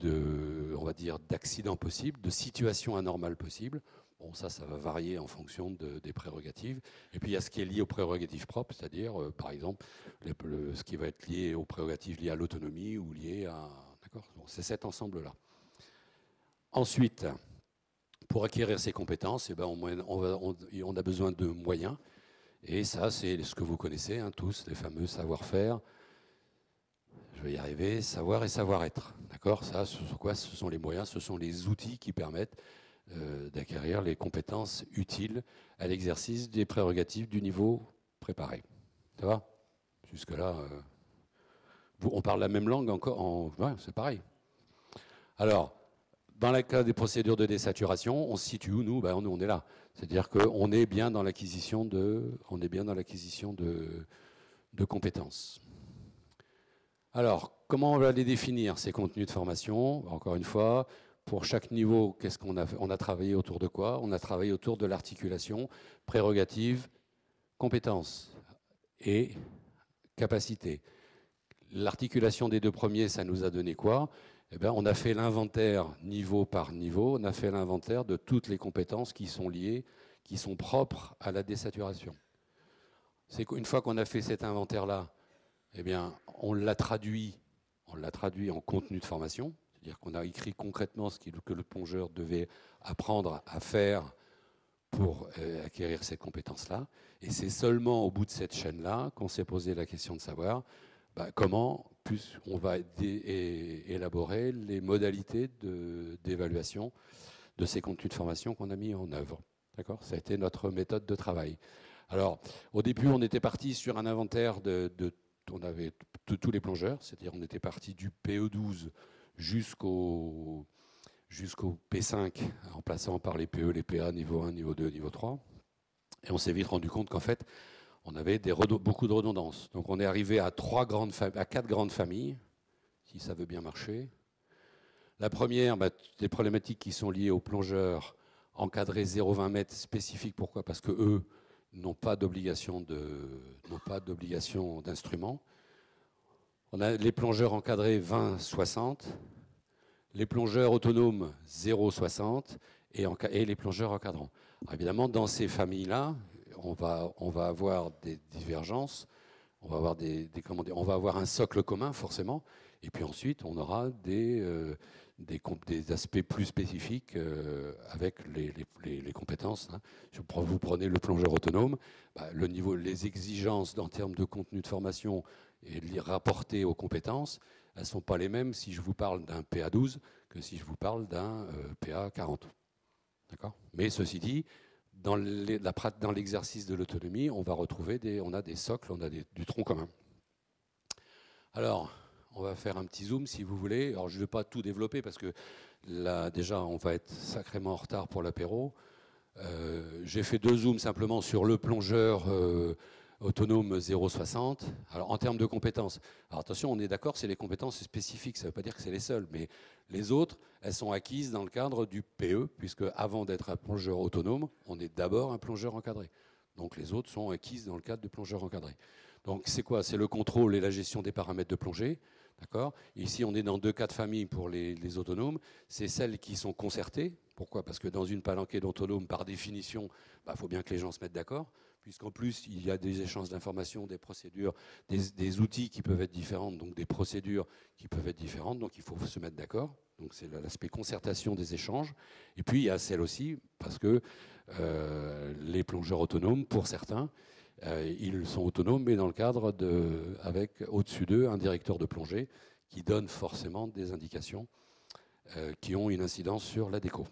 on va dire, d'accidents possibles, de situations anormales possibles. Bon, ça va varier en fonction des prérogatives. Et puis, il y a ce qui est lié aux prérogatives propres, c'est-à-dire, par exemple, ce qui va être lié aux prérogatives liées à l'autonomie ou liées à... D'accord. Donc, c'est cet ensemble-là. Ensuite, pour acquérir ces compétences, on a besoin de moyens. Et ça, c'est ce que vous connaissez, hein, tous, les fameux savoir-faire. Je vais y arriver, savoir et savoir-être. D'accord? Ça, ce sont quoi? Ce sont les moyens, ce sont les outils qui permettent d'acquérir les compétences utiles à l'exercice des prérogatives du niveau préparé. Ça va? Jusque-là, on parle la même langue encore. Ouais, c'est pareil. Alors, dans le cas des procédures de désaturation, on se situe où, nous? On est là. C'est-à-dire qu'on est bien dans l'acquisition de compétences. Alors, comment on va les définir, ces contenus de formation? Encore une fois, pour chaque niveau, qu'est-ce qu'on a fait? On a travaillé autour de quoi? On a travaillé autour de l'articulation, prérogatives, compétences et capacités. L'articulation des 2 premiers, ça nous a donné quoi? On a fait l'inventaire niveau par niveau, on a fait l'inventaire de toutes les compétences qui sont liées, qui sont propres à la désaturation. C'est qu'une fois qu'on a fait cet inventaire-là, on l'a traduit en contenu de formation, c'est-à-dire qu'on a écrit concrètement que le plongeur devait apprendre à faire pour acquérir ces compétences-là. Et c'est seulement au bout de cette chaîne-là qu'on s'est posé la question de savoir comment on va élaborer les modalités d'évaluation de ces contenus de formation qu'on a mis en œuvre. D'accord? Ça a été notre méthode de travail. Alors, au début, on était parti sur un inventaire on avait tous les plongeurs, c'est-à-dire on était parti du PE12 jusqu'au P5, en passant par les PE, les PA, niveau 1, niveau 2, niveau 3. Et on s'est vite rendu compte qu'en fait, on avait beaucoup de redondance. Donc on est arrivé à 4 grandes familles, si ça veut bien marcher. La première, des problématiques qui sont liées aux plongeurs encadrés 0,20 mètres spécifiques. Pourquoi? Parce que eux n'ont pas d'obligation d'instrument. On a les plongeurs encadrés 20-60, les plongeurs autonomes 0,60 et les plongeurs encadrants. Alors évidemment, dans ces familles-là, on va avoir des divergences, on va avoir un socle commun forcément, et puis ensuite on aura des aspects plus spécifiques avec les compétences. Hein. Vous prenez le plongeur autonome, les exigences en termes de contenu de formation et les rapportées aux compétences, elles ne sont pas les mêmes si je vous parle d'un PA12 que si je vous parle d'un PA40. D'accord ? Mais ceci dit, dans l'exercice de l'autonomie, on va retrouver on a des socles, on a du tronc commun. Alors, on va faire un petit zoom si vous voulez. Alors, je ne vais pas tout développer parce que là, déjà, on va être sacrément en retard pour l'apéro. J'ai fait 2 zooms simplement sur le plongeur autonome 0,60. Alors, en termes de compétences, alors attention, on est d'accord, c'est les compétences spécifiques, ça ne veut pas dire que c'est les seules, mais les autres, elles sont acquises dans le cadre du PE, puisque avant d'être un plongeur autonome, on est d'abord un plongeur encadré. Donc, les autres sont acquises dans le cadre du plongeur encadré. Donc, c'est quoi? C'est le contrôle et la gestion des paramètres de plongée. D'accord. Ici, on est dans 2 cas de famille pour les autonomes. C'est celles qui sont concertées. Pourquoi? Parce que dans une palanquée d'autonomes, par définition, faut bien que les gens se mettent d'accord, puisqu'en plus, il y a des échanges d'informations, des procédures, des outils qui peuvent être différents, donc des procédures qui peuvent être différentes, donc il faut se mettre d'accord. Donc c'est l'aspect concertation des échanges. Et puis il y a celle aussi, parce que les plongeurs autonomes, pour certains, ils sont autonomes, mais dans le cadre avec au-dessus d'eux un directeur de plongée qui donne forcément des indications qui ont une incidence sur la déco.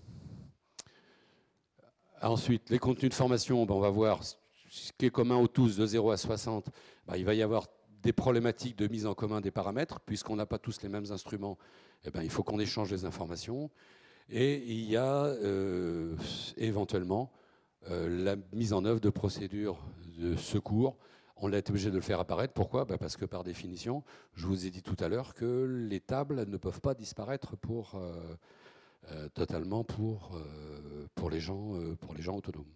Ensuite, les contenus de formation, on va voir ce qui est commun aux tous de 0 à 60. Il va y avoir des problématiques de mise en commun des paramètres, puisqu'on n'a pas tous les mêmes instruments. Il faut qu'on échange les informations. Et il y a éventuellement la mise en œuvre de procédures de secours. On a été obligé de le faire apparaître. Pourquoi ? Parce que par définition, je vous ai dit tout à l'heure que les tables ne peuvent pas disparaître totalement pour les gens autonomes.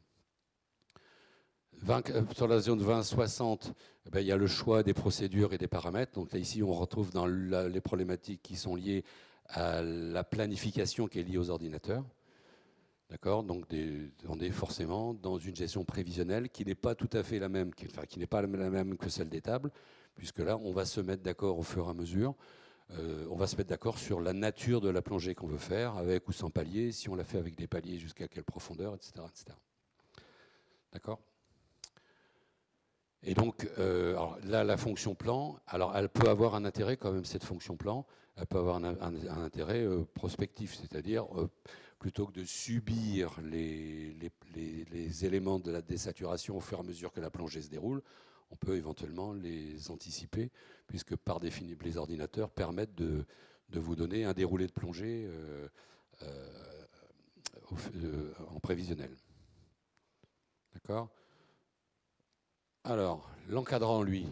Sur la zone 20-60, il y a le choix des procédures et des paramètres. Donc là, ici, on retrouve dans les problématiques qui sont liées à la planification qui est liée aux ordinateurs. D'accord ? Donc on est forcément dans une gestion prévisionnelle qui n'est pas tout à fait la même, qui n'est pas la même que celle des tables, puisque là, on va se mettre d'accord au fur et à mesure. On va se mettre d'accord sur la nature de la plongée qu'on veut faire, avec ou sans palier, si on la fait avec des paliers, jusqu'à quelle profondeur, etc. etc. D'accord ? Et donc, alors là, la fonction plan, alors elle peut avoir un intérêt quand même, cette fonction plan, elle peut avoir un intérêt prospectif, c'est-à-dire plutôt que de subir les éléments de la désaturation au fur et à mesure que la plongée se déroule, on peut éventuellement les anticiper, puisque par définition, les ordinateurs permettent de vous donner un déroulé de plongée en prévisionnel. D'accord ? Alors, l'encadrant, lui,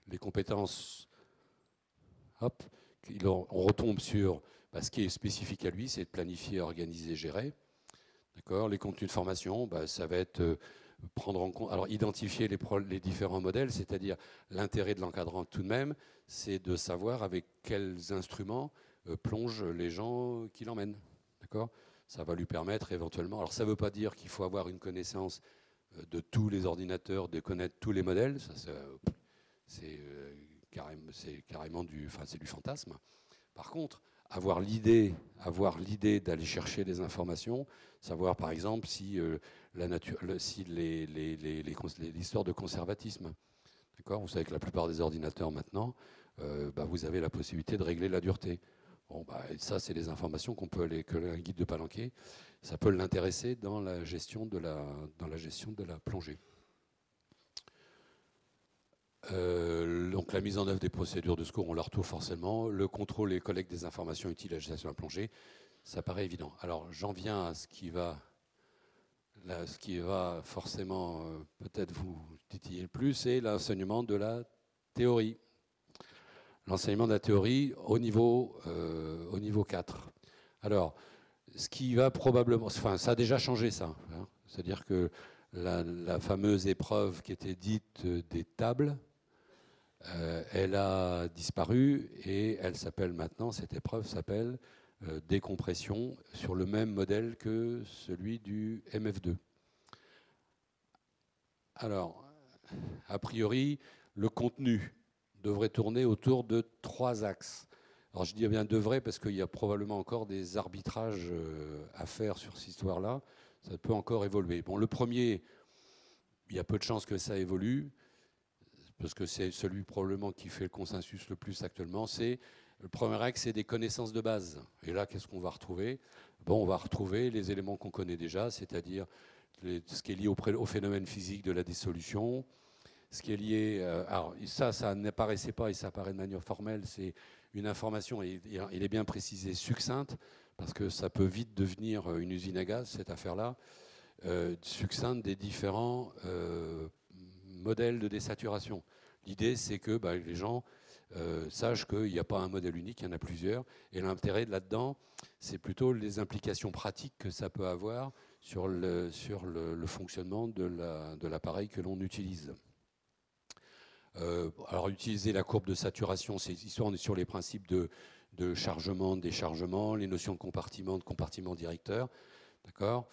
les compétences, hop, on retombe sur ce qui est spécifique à lui, c'est de planifier, organiser, gérer. D'accord ? Les contenus de formation, ça va être prendre en compte, alors identifier les différents modèles, c'est-à-dire l'intérêt de l'encadrant tout de même, c'est de savoir avec quels instruments plongent les gens qui l'emmènent. D'accord ? Ça va lui permettre éventuellement, alors ça ne veut pas dire qu'il faut avoir une connaissance de tous les ordinateurs, de connaître tous les modèles, c'est carrément du fantasme. Par contre, avoir l'idée d'aller chercher des informations, savoir par exemple si l'histoire de conservatisme. D'accord ? Vous savez que la plupart des ordinateurs maintenant, vous avez la possibilité de régler la dureté. Bon, ça, c'est des informations que un guide de palanquet, ça peut l'intéresser dans la gestion de la plongée. Donc la mise en œuvre des procédures de secours, on la retrouve forcément. Le contrôle et collecte des informations utiles à la gestion de la plongée, ça paraît évident. Alors j'en viens à ce qui va forcément peut-être vous titiller le plus, c'est l'enseignement de la théorie. L'enseignement de la théorie au niveau 4. Alors, ce qui va probablement... Enfin, ça a déjà changé, ça. Hein. C'est-à-dire que la fameuse épreuve qui était dite des tables, elle a disparu et elle s'appelle maintenant, cette épreuve s'appelle décompression sur le même modèle que celui du MF2. Alors, a priori, le contenu devrait tourner autour de 3 axes. Alors je dis bien devrait parce qu'il y a probablement encore des arbitrages à faire sur cette histoire-là. Ça peut encore évoluer. Bon, le premier, il y a peu de chances que ça évolue, parce que c'est celui probablement qui fait le consensus le plus actuellement. Le premier axe, c'est des connaissances de base. Et là, qu'est-ce qu'on va retrouver ? Bon, on va retrouver les éléments qu'on connaît déjà, c'est-à-dire ce qui est lié au phénomène physique de la dissolution, ce qui est lié... alors ça n'apparaissait pas et ça apparaît de manière formelle, c'est une information, et il est bien précisé, succincte, parce que ça peut vite devenir une usine à gaz, cette affaire-là, succincte des différents modèles de désaturation. L'idée, c'est que les gens sachent qu'il n'y a pas un modèle unique, il y en a plusieurs, et l'intérêt là-dedans, c'est plutôt les implications pratiques que ça peut avoir sur le fonctionnement de l'appareil que l'on utilise. Alors utiliser la courbe de saturation, c'est histoire, on est sur les principes de chargement, de déchargement, les notions de compartiment directeur, d'accord,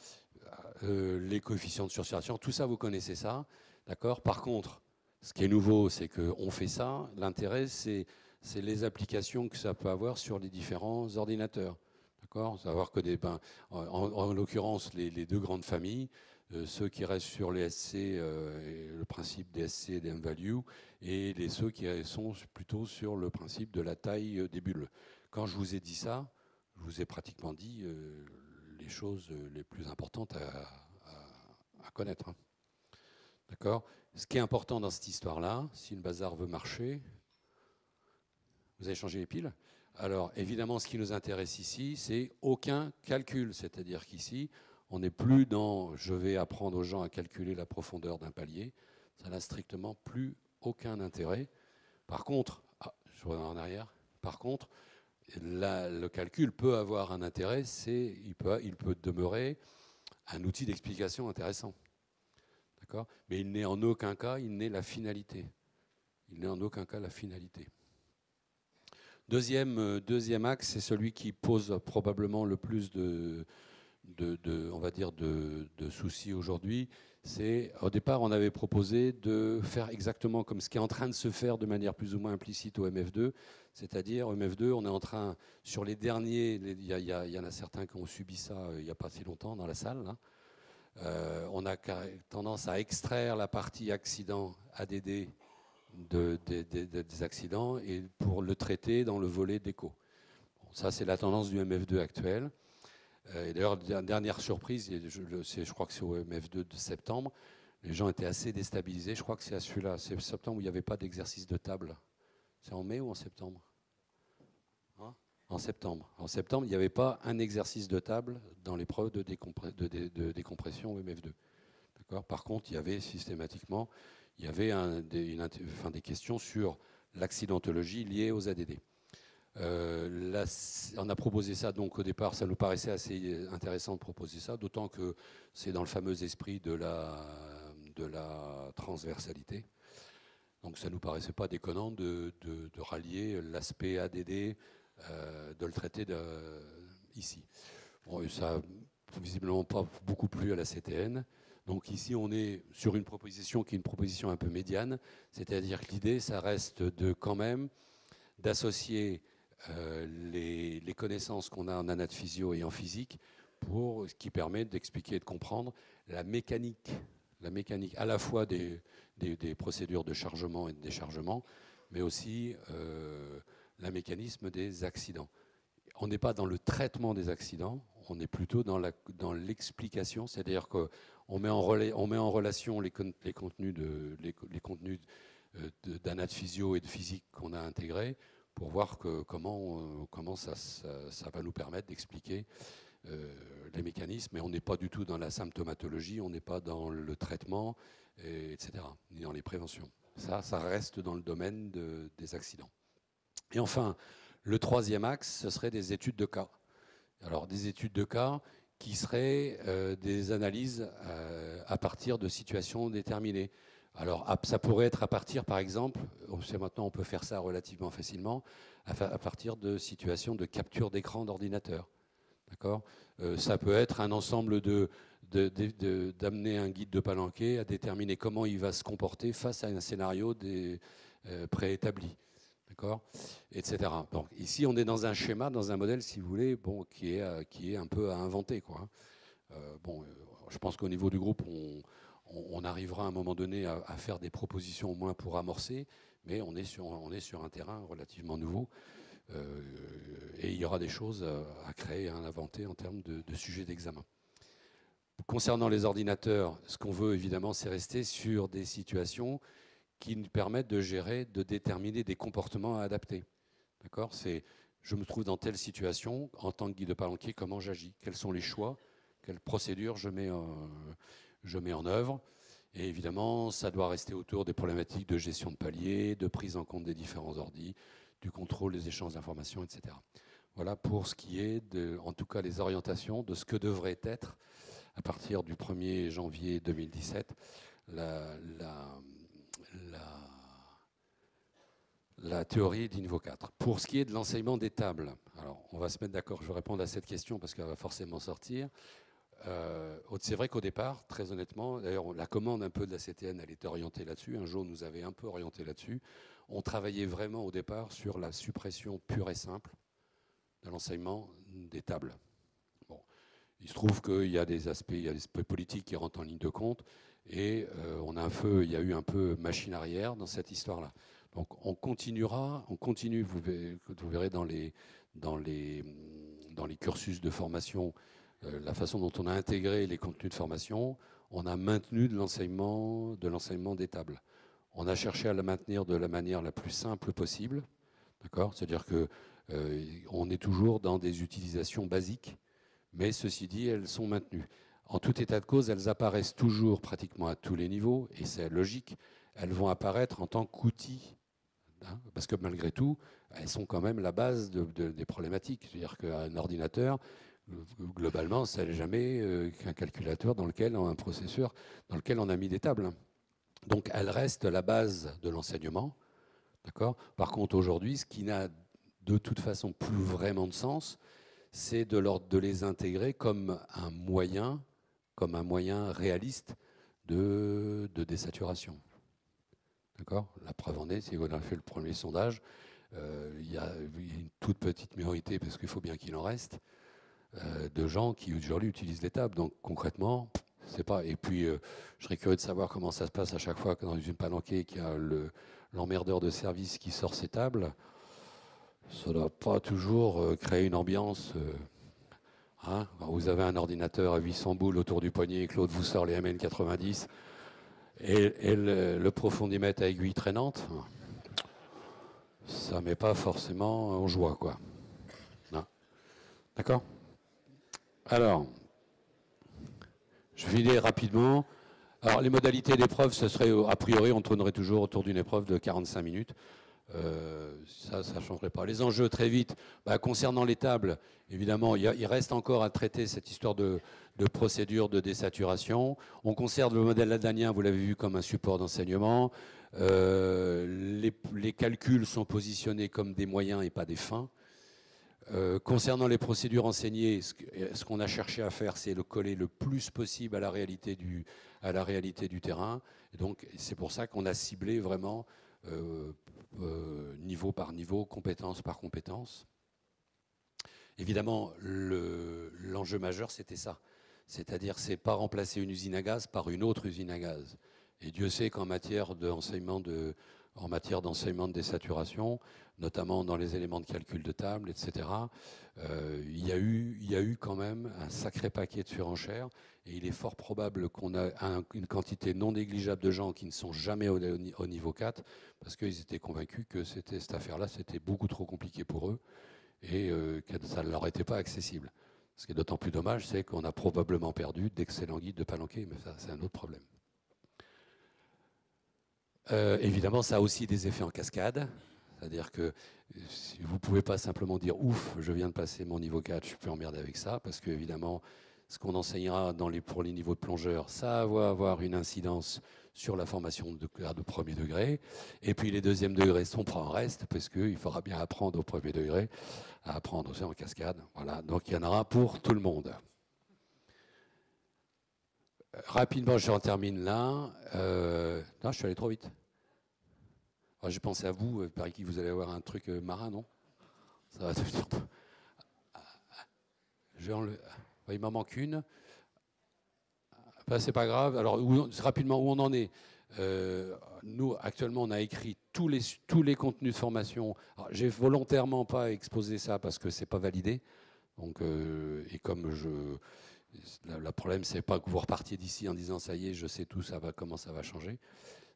les coefficients de sursaturation, tout ça vous connaissez ça, d'accord. Par contre, ce qui est nouveau, c'est qu'on fait ça. L'intérêt, c'est les applications que ça peut avoir sur les différents ordinateurs. D'accord. Savoir que en l'occurrence, les deux grandes familles, ceux qui restent sur les SC, et le principe des SC et des M-value, et ceux qui sont plutôt sur le principe de la taille des bulles. Quand je vous ai dit ça, je vous ai pratiquement dit les choses les plus importantes à connaître. Hein. D'accord. Ce qui est important dans cette histoire-là, si le bazar veut marcher, vous avez changé les piles. Alors, évidemment, ce qui nous intéresse ici, c'est aucun calcul. C'est-à-dire qu'ici, on n'est plus dans « je vais apprendre aux gens à calculer la profondeur d'un palier ». Ça n'a strictement plus aucun intérêt. Par contre, je reviens en arrière. Par contre, le calcul peut avoir un intérêt. Il peut demeurer un outil d'explication intéressant. D'accord ? Mais il n'est en aucun cas, il n'est la finalité. Il n'est en aucun cas la finalité. Deuxième axe, c'est celui qui pose probablement le plus on va dire de soucis aujourd'hui. C'est, au départ, on avait proposé de faire exactement comme ce qui est en train de se faire de manière plus ou moins implicite au MF2. C'est-à-dire, au MF2, on est en train, sur les derniers, il y en a certains qui ont subi ça il n'y a pas si longtemps dans la salle, là. On a tendance à extraire la partie accident ADD des accidents et pour le traiter dans le volet d'éco. Bon, ça, c'est la tendance du MF2 actuel. Et d'ailleurs, dernière surprise, je crois que c'est au MF2 de septembre, les gens étaient assez déstabilisés. Je crois que c'est à celui-là, c'est septembre où il n'y avait pas d'exercice de table. C'est en mai ou en septembre ? Hein ? En septembre. En septembre, il n'y avait pas un exercice de table dans l'épreuve de décompression au MF2. D'accord ? Par contre, il y avait systématiquement des questions sur l'accidentologie liée aux ADD. On a proposé ça, donc au départ, ça nous paraissait assez intéressant de proposer ça, d'autant que c'est dans le fameux esprit de la transversalité. Donc ça ne nous paraissait pas déconnant de rallier l'aspect ADD, de le traiter ici. Bon, ça n'a visiblement pas beaucoup plu à la CTN. Donc ici, on est sur une proposition qui est une proposition un peu médiane, c'est-à-dire que l'idée, ça reste quand même d'associer les connaissances qu'on a en anatomie et en physique ce qui permet d'expliquer et de comprendre la mécanique à la fois des procédures de chargement et de déchargement, mais aussi le mécanisme des accidents. On n'est pas dans le traitement des accidents, on est plutôt dans l'explication, c'est-à-dire qu'on met en relation les contenus d'anaphysio et de physique qu'on a intégrés pour voir comment ça va nous permettre d'expliquer les mécanismes. Et on n'est pas du tout dans la symptomatologie, on n'est pas dans le traitement, etc., ni dans les préventions. Ça reste dans le domaine des accidents. Et enfin, le troisième axe, ce serait des études de cas. Alors, des études de cas qui seraient des analyses à partir de situations déterminées. Alors, ça pourrait être à partir, par exemple, maintenant on peut faire ça relativement facilement, à partir de situations de capture d'écran d'ordinateur. D'accord ? Ça peut être un ensemble d'amener un guide de Palanquet à déterminer comment il va se comporter face à un scénario préétabli. D'accord ? Etc. Donc, ici, on est dans un schéma, dans un modèle, si vous voulez, qui est un peu à inventer, quoi. Je pense qu'au niveau du groupe, on arrivera à un moment donné à faire des propositions au moins pour amorcer, mais on est sur un terrain relativement nouveau. Et il y aura des choses à créer, à inventer en termes de sujets d'examen. Concernant les ordinateurs, ce qu'on veut évidemment, c'est rester sur des situations qui nous permettent de gérer, de déterminer des comportements à adapter. D'accord ? C'est, je me trouve dans telle situation, en tant que guide de Palanquet, comment j'agis ? Quels sont les choix ? Quelles procédures je mets en œuvre ? Et évidemment, ça doit rester autour des problématiques de gestion de paliers, de prise en compte des différents ordis, du contrôle des échanges d'informations, etc. Voilà pour ce qui est, en tout cas, les orientations de ce que devrait être, à partir du 1er janvier 2017, la théorie du niveau 4. Pour ce qui est de l'enseignement des tables, alors on va se mettre d'accord, je vais répondre à cette question parce qu'elle va forcément sortir. C'est vrai qu'au départ, très honnêtement, d'ailleurs la commande un peu de la CTN, elle était orientée là-dessus, un jour nous avait un peu orienté là-dessus. On travaillait vraiment au départ sur la suppression pure et simple l'enseignement des tables. Bon. Il se trouve qu'il y a des aspects politiques qui rentrent en ligne de compte, et il y a eu un peu machine arrière dans cette histoire-là. Donc on continue, vous verrez dans les cursus de formation, la façon dont on a intégré les contenus de formation, on a maintenu de l'enseignement des tables. On a cherché à le maintenir de la manière la plus simple possible, d'accord ? C'est-à-dire que on est toujours dans des utilisations basiques, mais ceci dit, elles sont maintenues. En tout état de cause, elles apparaissent toujours pratiquement à tous les niveaux, et c'est logique, elles vont apparaître en tant qu'outils, hein, parce que malgré tout, elles sont quand même la base des problématiques. C'est-à-dire qu'un ordinateur, globalement, ça n'est jamais qu'un calculateur un processeur dans lequel on a mis des tables. Donc elles restent la base de l'enseignement. D'accord ? Par contre, aujourd'hui, ce qui n'a de toute façon plus vraiment de sens, c'est de les intégrer comme un moyen réaliste de désaturation. D'accord ? La preuve en est, si on a fait le premier sondage, il y a une toute petite minorité, parce qu'il faut bien qu'il en reste, de gens qui aujourd'hui utilisent les tables. Donc concrètement, c'est pas. Et puis, je serais curieux de savoir comment ça se passe à chaque fois que dans une palanquée qu'il y a l'emmerdeur de service qui sort ses tables. Ça ne doit pas toujours créer une ambiance. Hein, vous avez un ordinateur à 800 boules autour du poignet et Claude vous sort les MN90 et le profondimètre à aiguille traînante. Ça ne met pas forcément en joie, quoi. D'accord ? Alors, je vais filer rapidement. Alors, les modalités d'épreuve, ce serait, a priori, on tournerait toujours autour d'une épreuve de 45 minutes. Ça ne changerait pas. Les enjeux, très vite, concernant les tables, évidemment, il reste encore à traiter cette histoire de procédure de désaturation. On conserve le modèle ladanien, vous l'avez vu, comme un support d'enseignement. Les calculs sont positionnés comme des moyens et pas des fins. Concernant les procédures enseignées, ce qu'on a cherché à faire, c'est le coller le plus possible à la réalité du terrain. Et donc, c'est pour ça qu'on a ciblé vraiment niveau par niveau, compétence par compétence. Évidemment, l'enjeu majeur, c'était ça. C'est-à-dire, c'est pas remplacer une usine à gaz par une autre usine à gaz. Et Dieu sait qu'en matière d'enseignement de désaturation, notamment dans les éléments de calcul de table, etc., il y a eu quand même un sacré paquet de surenchères, et il est fort probable qu'on a une quantité non négligeable de gens qui ne sont jamais au niveau 4, parce qu'ils étaient convaincus que cette affaire-là, c'était beaucoup trop compliqué pour eux, et que ça ne leur était pas accessible. Ce qui est d'autant plus dommage, c'est qu'on a probablement perdu d'excellents guides de palanquée, mais ça, c'est un autre problème. Évidemment, ça a aussi des effets en cascade. C'est-à-dire que vous ne pouvez pas simplement dire « ouf, je viens de passer mon niveau 4, je suis plus emmerdé avec ça », parce qu'évidemment, ce qu'on enseignera pour les niveaux de plongeurs, ça va avoir une incidence sur la formation de premier degré. Et puis les deuxièmes degrés sont pas en reste, parce qu'il faudra bien apprendre au premier degré, à apprendre aussi en cascade. Voilà. Donc il y en aura pour tout le monde. Rapidement, j'en termine là. Non, je suis allé trop vite. J'ai pensé à vous, il paraît que vous allez avoir un truc marin, non? Ça va devenir... Il m'en manque une. C'est pas grave. Alors, rapidement, où on en est. Nous, actuellement, on a écrit tous les contenus de formation. J'ai volontairement pas exposé ça parce que c'est pas validé. Donc, et comme le problème, c'est pas que vous repartiez d'ici en disant ça y est, je sais tout, comment ça va changer.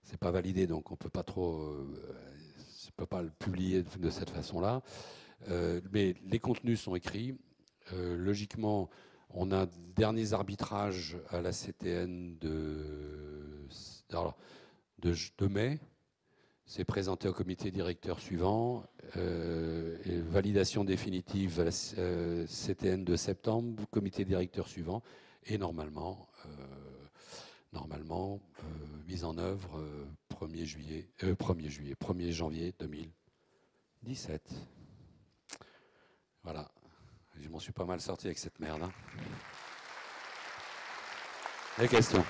C'est pas validé, donc on peut pas trop, peut pas le publier de cette façon-là. Mais les contenus sont écrits. Logiquement, on a derniers arbitrages à la CTN de mai. C'est présenté au comité directeur suivant. Et validation définitive à la CTN de septembre, comité directeur suivant. Et normalement mise en œuvre 1er janvier 2017. Voilà. Je m'en suis pas mal sorti avec cette merde. Hein. Les questions?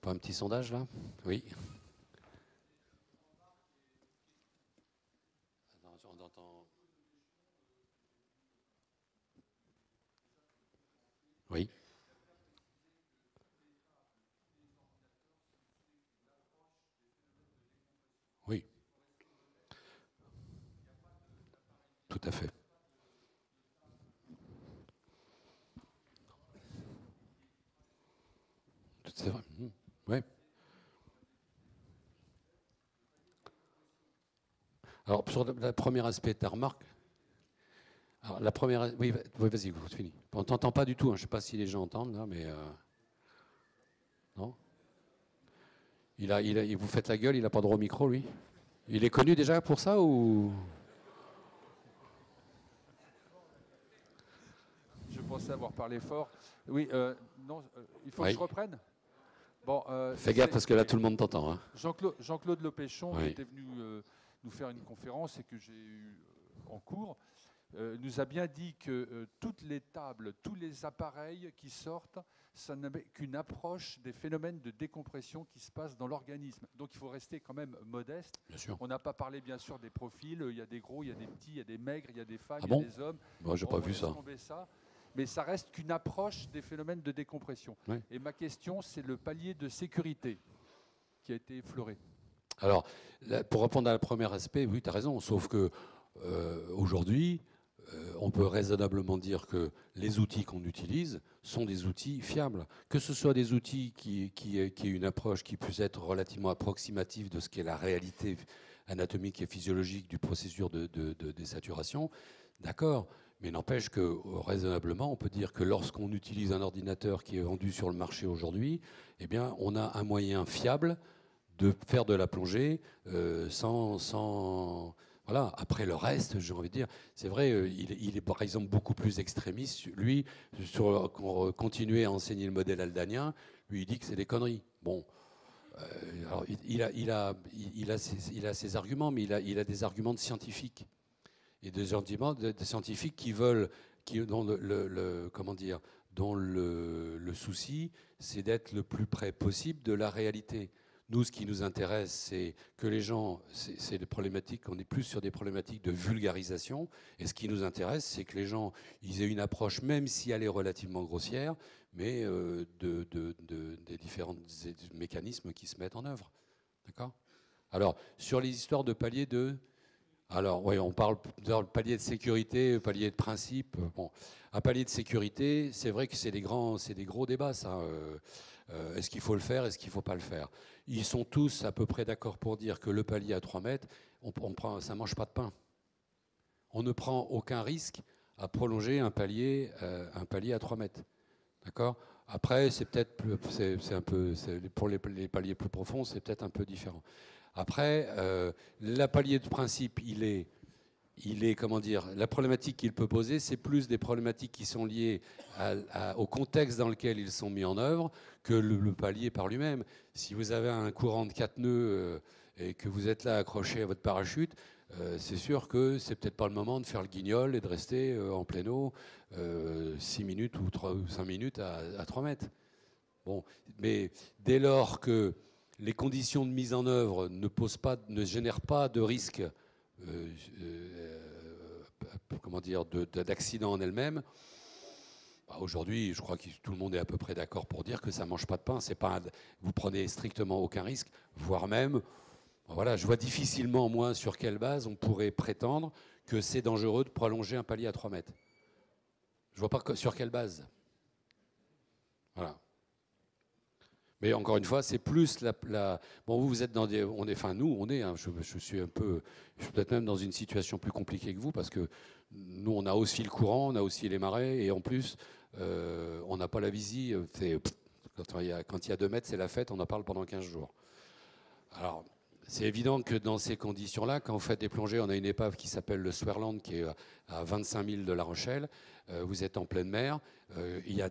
Pas un petit sondage là? Oui. tout à fait. C'est vrai. Ouais. Alors, sur le premier aspect de ta remarque, alors, la première. Oui, vas-y, vous finis. On t'entend pas du tout, hein. Je ne sais pas si les gens entendent, là, mais. Non. Vous faites la gueule, il n'a pas droit au micro, lui. Il est connu déjà pour ça ou. Je pensais avoir parlé fort. Oui, non, il faut Oui. que je reprenne. Bon, fais gaffe parce que là, tout le monde t'entend. Hein. Jean-Claude Lopéchon, Oui. qui était venu nous faire une conférence et que j'ai eu en cours, nous a bien dit que toutes les tables, tous les appareils qui sortent, ça n'avait qu'une approche des phénomènes de décompression qui se passent dans l'organisme. Donc il faut rester quand même modeste. Bien sûr. On n'a pas parlé bien sûr des profils. Il y a des gros, il y a des petits, il y a des maigres, il y a des femmes, Ah il y a bon des hommes. Moi, j'ai pas vu ça. Mais ça reste qu'une approche des phénomènes de décompression. Oui. Et ma question, c'est le palier de sécurité qui a été effleuré. Alors, là, pour répondre à le premier aspect, oui, tu as raison, sauf que aujourd'hui, on peut raisonnablement dire que les outils qu'on utilise sont des outils fiables. Que ce soit des outils qui aient une approche qui puisse être relativement approximative de ce qu'est la réalité anatomique et physiologique du processus de désaturation, d'accord, mais n'empêche que raisonnablement, on peut dire que lorsqu'on utilise un ordinateur qui est vendu sur le marché aujourd'hui, eh bien, on a un moyen fiable de faire de la plongée sans voilà. Après le reste, j'ai envie de dire, c'est vrai, il est par exemple beaucoup plus extrémiste. Lui, sur continuer à enseigner le modèle aldanien, lui il dit que c'est des conneries. Bon, alors il a ses arguments, mais il a des arguments de scientifiques et des arguments de scientifiques qui veulent, dont comment dire, dont le souci, c'est d'être le plus près possible de la réalité. Nous, ce qui nous intéresse, c'est que les gens, c'est des problématiques, on est plus sur des problématiques de vulgarisation. Et ce qui nous intéresse, c'est que les gens, ils aient une approche, même si elle est relativement grossière, mais des différents mécanismes qui se mettent en œuvre. D'accord ? Alors, sur les histoires de paliers de... Alors, oui, on parle de palier de sécurité, palier de principe. Bon, un palier de sécurité, c'est vrai que c'est des gros débats, ça. Est-ce qu'il faut le faire, est-ce qu'il ne faut pas le faire? Ils sont tous à peu près d'accord pour dire que le palier à 3 mètres, ça ne mange pas de pain. On ne prend aucun risque à prolonger un palier à 3 mètres. D'accord? Après, c'est peut-être pour les paliers plus profonds, c'est peut-être un peu différent. Après, le palier de principe, il est, comment dire, la problématique qu'il peut poser, c'est plus des problématiques qui sont liées au contexte dans lequel ils sont mis en œuvre que le palier par lui-même. Si vous avez un courant de 4 nœuds et que vous êtes là accroché à votre parachute, c'est sûr que c'est peut-être pas le moment de faire le guignol et de rester en pleine eau 6 minutes ou 5 minutes à 3 mètres. Bon, mais dès lors que les conditions de mise en œuvre ne génèrent pas de risque comment dire, d'accident en elle-même, aujourd'hui, je crois que tout le monde est à peu près d'accord pour dire que ça ne mange pas de pain. Vous prenez strictement aucun risque, voire même, voilà, je vois difficilement, moi, sur quelle base on pourrait prétendre que c'est dangereux de prolonger un palier à 3 mètres. Je ne vois pas sur quelle base. Voilà. Mais encore une fois, c'est plus bon, vous êtes dans des... nous, on est... Hein, je suis peut-être même dans une situation plus compliquée que vous, parce que nous, on a aussi le courant, on a aussi les marais, et en plus, on n'a pas la visie. Quand il y a 2 mètres, c'est la fête, on en parle pendant 15 jours. Alors, c'est évident que dans ces conditions-là, quand vous faites des plongées, on a une épave qui s'appelle le Swerland, qui est à 25 000 de La Rochelle. Vous êtes en pleine mer. Il y a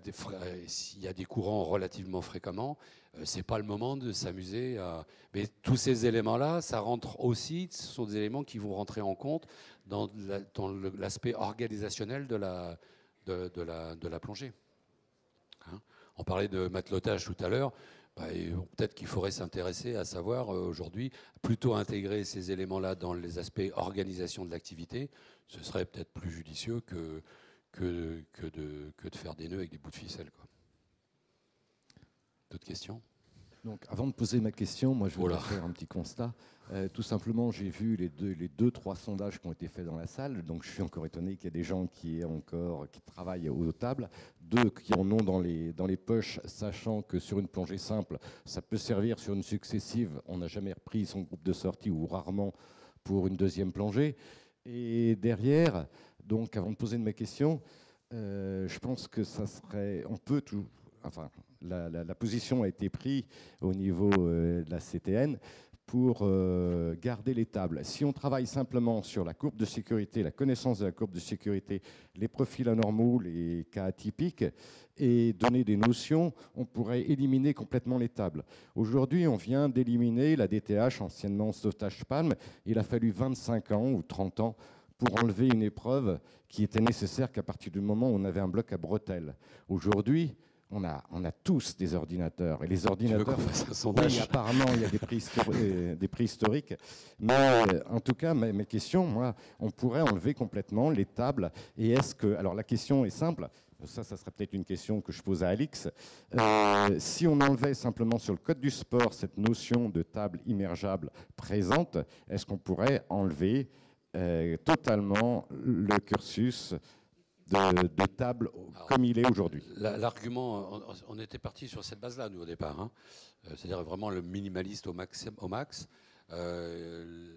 des courants relativement fréquemment. C'est pas le moment de s'amuser à... Mais tous ces éléments-là, ça rentre aussi, ce sont des éléments qui vont rentrer en compte dans l'aspect organisationnel de la plongée. Hein, on parlait de matelotage tout à l'heure. Peut-être qu'il faudrait s'intéresser à savoir aujourd'hui, plutôt intégrer ces éléments-là dans les aspects organisation de l'activité. Ce serait peut-être plus judicieux que de faire des nœuds avec des bouts de ficelle, quoi. D'autres questions? Donc, avant de poser ma question, moi, je voudrais faire un petit constat. Tout simplement, j'ai vu les deux, trois sondages qui ont été faits dans la salle. Donc, je suis encore étonné qu'il y ait des gens qui travaillent aux tables, deux qui en ont dans les poches, sachant que sur une plongée simple, ça peut servir sur une successive. On n'a jamais repris son groupe de sortie ou rarement pour une deuxième plongée. Et derrière, donc, avant de poser ma question, je pense que ça serait, on peut tout. Enfin, la position a été prise au niveau de la CTN pour garder les tables. Si on travaille simplement sur la courbe de sécurité, la connaissance de la courbe de sécurité, les profils anormaux, les cas atypiques, et donner des notions, on pourrait éliminer complètement les tables. Aujourd'hui, on vient d'éliminer la DTH, anciennement sauvetage palme. Il a fallu 25 ans ou 30 ans pour enlever une épreuve qui était nécessaire qu'à partir du moment où on avait un bloc à bretelles. Aujourd'hui, on a tous des ordinateurs. Et les ordinateurs, tu veux qu'on fasse un sondage? Oui, apparemment, il y a des prix historiques. Mais en tout cas, mes questions, moi, on pourrait enlever complètement les tables. Et est-ce que... Alors, la question est simple. Ça serait peut-être une question que je pose à Alix. Si on enlevait simplement sur le code du sport cette notion de table immergeable présente, est-ce qu'on pourrait enlever totalement le cursus de table comme il est aujourd'hui? L'argument, on était parti sur cette base-là, nous, au départ. Hein. C'est-à-dire vraiment le minimaliste au max.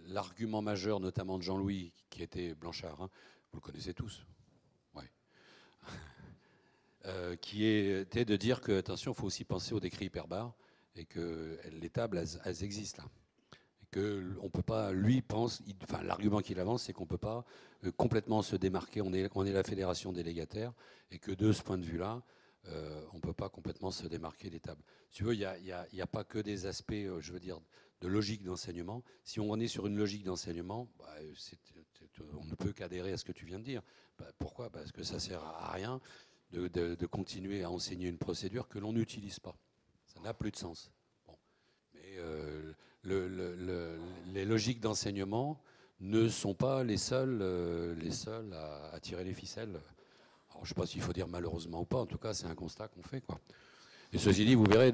L'argument majeur, notamment de Jean-Louis, qui était Blanchard, hein, vous le connaissez tous, ouais. Qui était de dire que, attention, il faut aussi penser au décret hyperbare et que les tables, elles existent là. On peut pas, l'argument qu'il avance, c'est qu'on ne peut pas complètement se démarquer. On est la fédération délégataire et que de ce point de vue-là, on ne peut pas complètement se démarquer des tables. Si tu veux, il n'y a pas que des aspects, je veux dire, de logique d'enseignement. Si on est sur une logique d'enseignement, on ne peut qu'adhérer à ce que tu viens de dire. Pourquoi? Parce que ça ne sert à rien de continuer à enseigner une procédure que l'on n'utilise pas. Ça n'a plus de sens. Bon. Mais les logiques d'enseignement ne sont pas les seules à tirer les ficelles. Alors, je ne sais pas s'il faut dire malheureusement ou pas, en tout cas c'est un constat qu'on fait, quoi. Et ceci dit, vous verrez,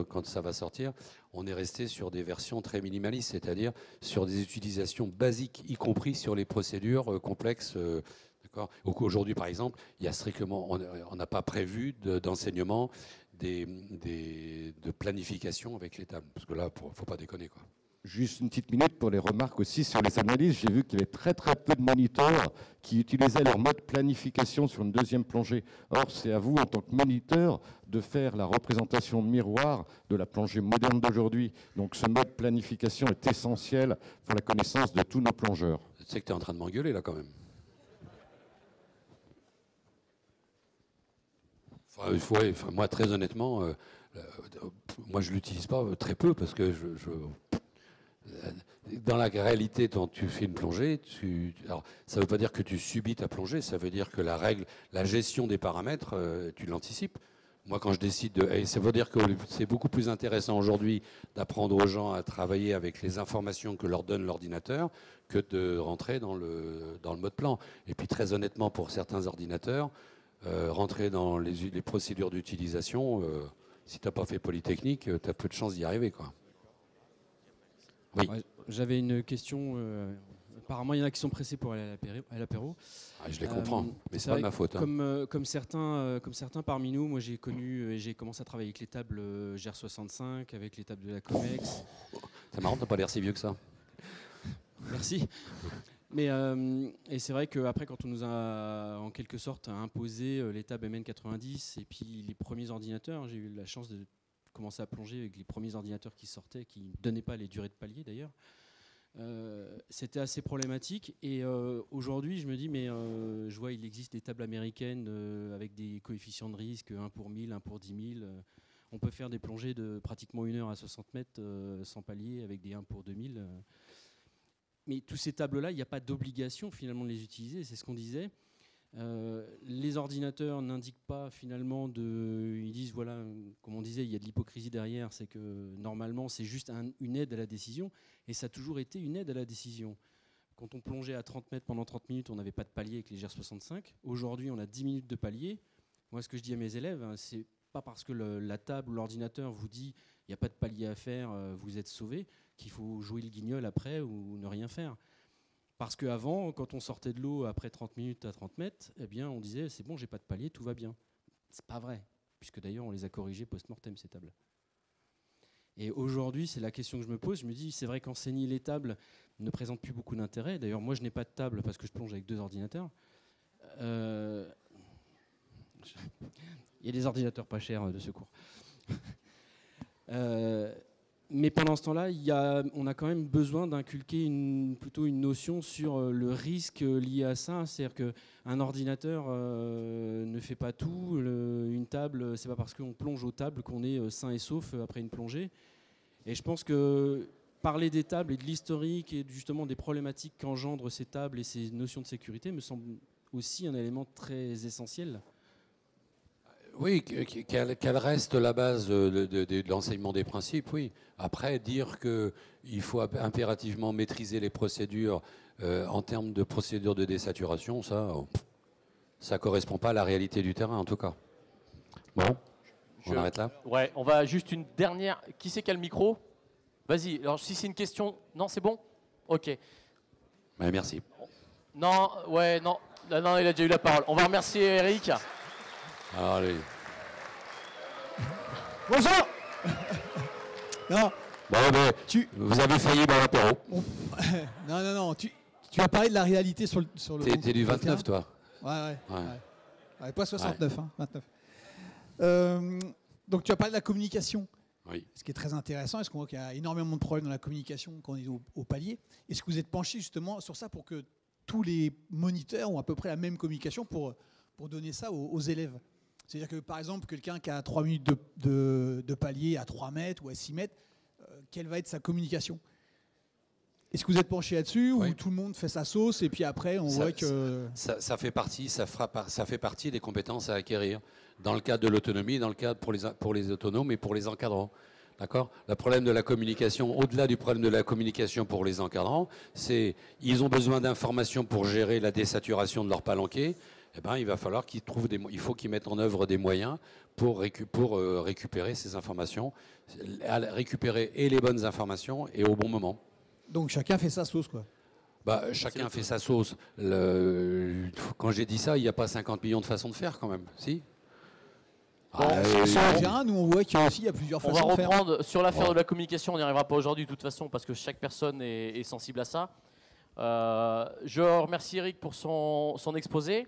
quand ça va sortir, on est resté sur des versions très minimalistes, c'est-à-dire sur des utilisations basiques, y compris sur les procédures complexes. Aujourd'hui, par exemple, il y a strictement, on n'a pas prévu d'enseignement de planification avec les tables. Parce que là, il ne faut pas déconner, quoi. Juste une petite minute pour les remarques aussi sur les analyses. J'ai vu qu'il y avait très très peu de moniteurs qui utilisaient leur mode planification sur une deuxième plongée. Or, c'est à vous, en tant que moniteur, de faire la représentation miroir de la plongée moderne d'aujourd'hui. Donc ce mode planification est essentiel pour la connaissance de tous nos plongeurs. Tu sais que tu es en train de m'engueuler là quand même. Moi, très honnêtement, moi je ne l'utilise pas très peu parce que dans la réalité, quand tu fais une plongée, alors, ça ne veut pas dire que tu subis ta plongée, ça veut dire que la gestion des paramètres, tu l'anticipes. Moi, quand je décide et ça veut dire que c'est beaucoup plus intéressant aujourd'hui d'apprendre aux gens à travailler avec les informations que leur donne l'ordinateur que de rentrer dans le mode plan. Et puis, très honnêtement, pour certains ordinateurs, rentrer dans les procédures d'utilisation, si tu n'as pas fait Polytechnique, tu as peu de chances d'y arriver, quoi. Oui. Ouais, j'avais une question. Apparemment, il y en a qui sont pressés pour aller à l'apéro. Ah, je les comprends, mais c'est pas de ma faute. Comme certains parmi nous, moi j'ai connu et j'ai commencé à travailler avec les tables GR65, avec les tables de la Comex. C'est marrant, t'as pas l'air si vieux que ça. Merci. Mais et c'est vrai qu'après, quand on nous a en quelque sorte imposé les tables MN90 et puis les premiers ordinateurs, j'ai eu la chance de commencer à plonger avec les premiers ordinateurs qui sortaient, qui ne donnaient pas les durées de palier d'ailleurs. C'était assez problématique. Et aujourd'hui, je me dis, mais je vois, il existe des tables américaines avec des coefficients de risque, 1 pour 1000, 1 pour 10 000. On peut faire des plongées de pratiquement 1 heure à 60 mètres sans palier avec des 1 pour 2000. Mais tous ces tables-là, il n'y a pas d'obligation finalement de les utiliser, c'est ce qu'on disait. Les ordinateurs n'indiquent pas finalement ils disent voilà, comme on disait, il y a de l'hypocrisie derrière, c'est que normalement c'est juste une aide à la décision, et ça a toujours été une aide à la décision. Quand on plongeait à 30 mètres pendant 30 minutes, on n'avait pas de palier avec les GR65. Aujourd'hui, on a 10 minutes de palier. Moi, ce que je dis à mes élèves, c'est pas parce que la table ou l'ordinateur vous dit il n'y a pas de palier à faire, vous êtes sauvé, qu'il faut jouer le guignol après ou ne rien faire. Parce qu'avant, quand on sortait de l'eau après 30 minutes à 30 mètres, eh bien, on disait c'est bon, j'ai pas de palier, tout va bien. C'est pas vrai, puisque d'ailleurs on les a corrigés post-mortem ces tables. Et aujourd'hui, c'est la question que je me pose. Je me dis, c'est vrai qu'enseigner les tables ne présente plus beaucoup d'intérêt. D'ailleurs, moi, je n'ai pas de table parce que je plonge avec 2 ordinateurs. Il y a des ordinateurs pas chers de secours. Mais pendant ce temps-là, on a quand même besoin d'inculquer plutôt une notion sur le risque lié à ça. C'est-à-dire qu'un ordinateur ne fait pas tout. Une table, c'est pas parce qu'on plonge aux tables qu'on est sain et sauf après une plongée. Et je pense que parler des tables et de l'historique et justement des problématiques qu'engendrent ces tables et ces notions de sécurité me semble aussi un élément très essentiel. Oui, qu'elle reste la base de l'enseignement des principes, oui. Après, dire qu'il faut impérativement maîtriser les procédures en termes de procédures de désaturation, ça ne correspond pas à la réalité du terrain, en tout cas. Bon, on arrête là. Ouais, on va juste une dernière. Qui c'est qui a le micro? Vas-y, alors si c'est une question... Non, c'est bon? Ok. Ouais, merci. Non, ouais, non. Non, il a déjà eu la parole. On va remercier Eric. Allez. Bonjour. Non. Bon, ben, vous avez failli dans l'apéro. Non. Tu as parlé de la réalité sur le T'es du 29, toi? Ouais. Pas 69, hein, 29. Donc tu as parlé de la communication. Oui. Ce qui est très intéressant. Est-ce qu'on voit qu'il y a énormément de problèmes dans la communication quand on est au palier? Est-ce que vous êtes penché justement sur ça pour que tous les moniteurs ont à peu près la même communication pour donner ça aux élèves? C'est-à-dire que, par exemple, quelqu'un qui a 3 minutes de palier à 3 mètres ou à 6 mètres, quelle va être sa communication? Est-ce que vous êtes penché là-dessus ou tout le monde fait sa sauce et puis après on voit que... Ça fait partie des compétences à acquérir dans le cadre de l'autonomie, dans le cadre pour les autonomes et pour les encadrants. D'accord? Le problème de la communication, au-delà du problème de la communication pour les encadrants, c'est qu'ils ont besoin d'informations pour gérer la désaturation de leur palanquet. Eh ben, il va falloir il faut qu'ils mettent en œuvre des moyens pour récupérer ces informations, récupérer et les bonnes informations et au bon moment. Donc chacun fait sa sauce, quoi. Chacun fait sa sauce. Quand j'ai dit ça, il n'y a pas 50 millions de façons de faire quand même, si? Sur le terrain, nous on voit qu'il y a aussi plusieurs façons de faire. On va reprendre sur l'affaire de la communication, on n'y arrivera pas aujourd'hui de toute façon parce que chaque personne est sensible à ça. Je remercie Eric pour son exposé.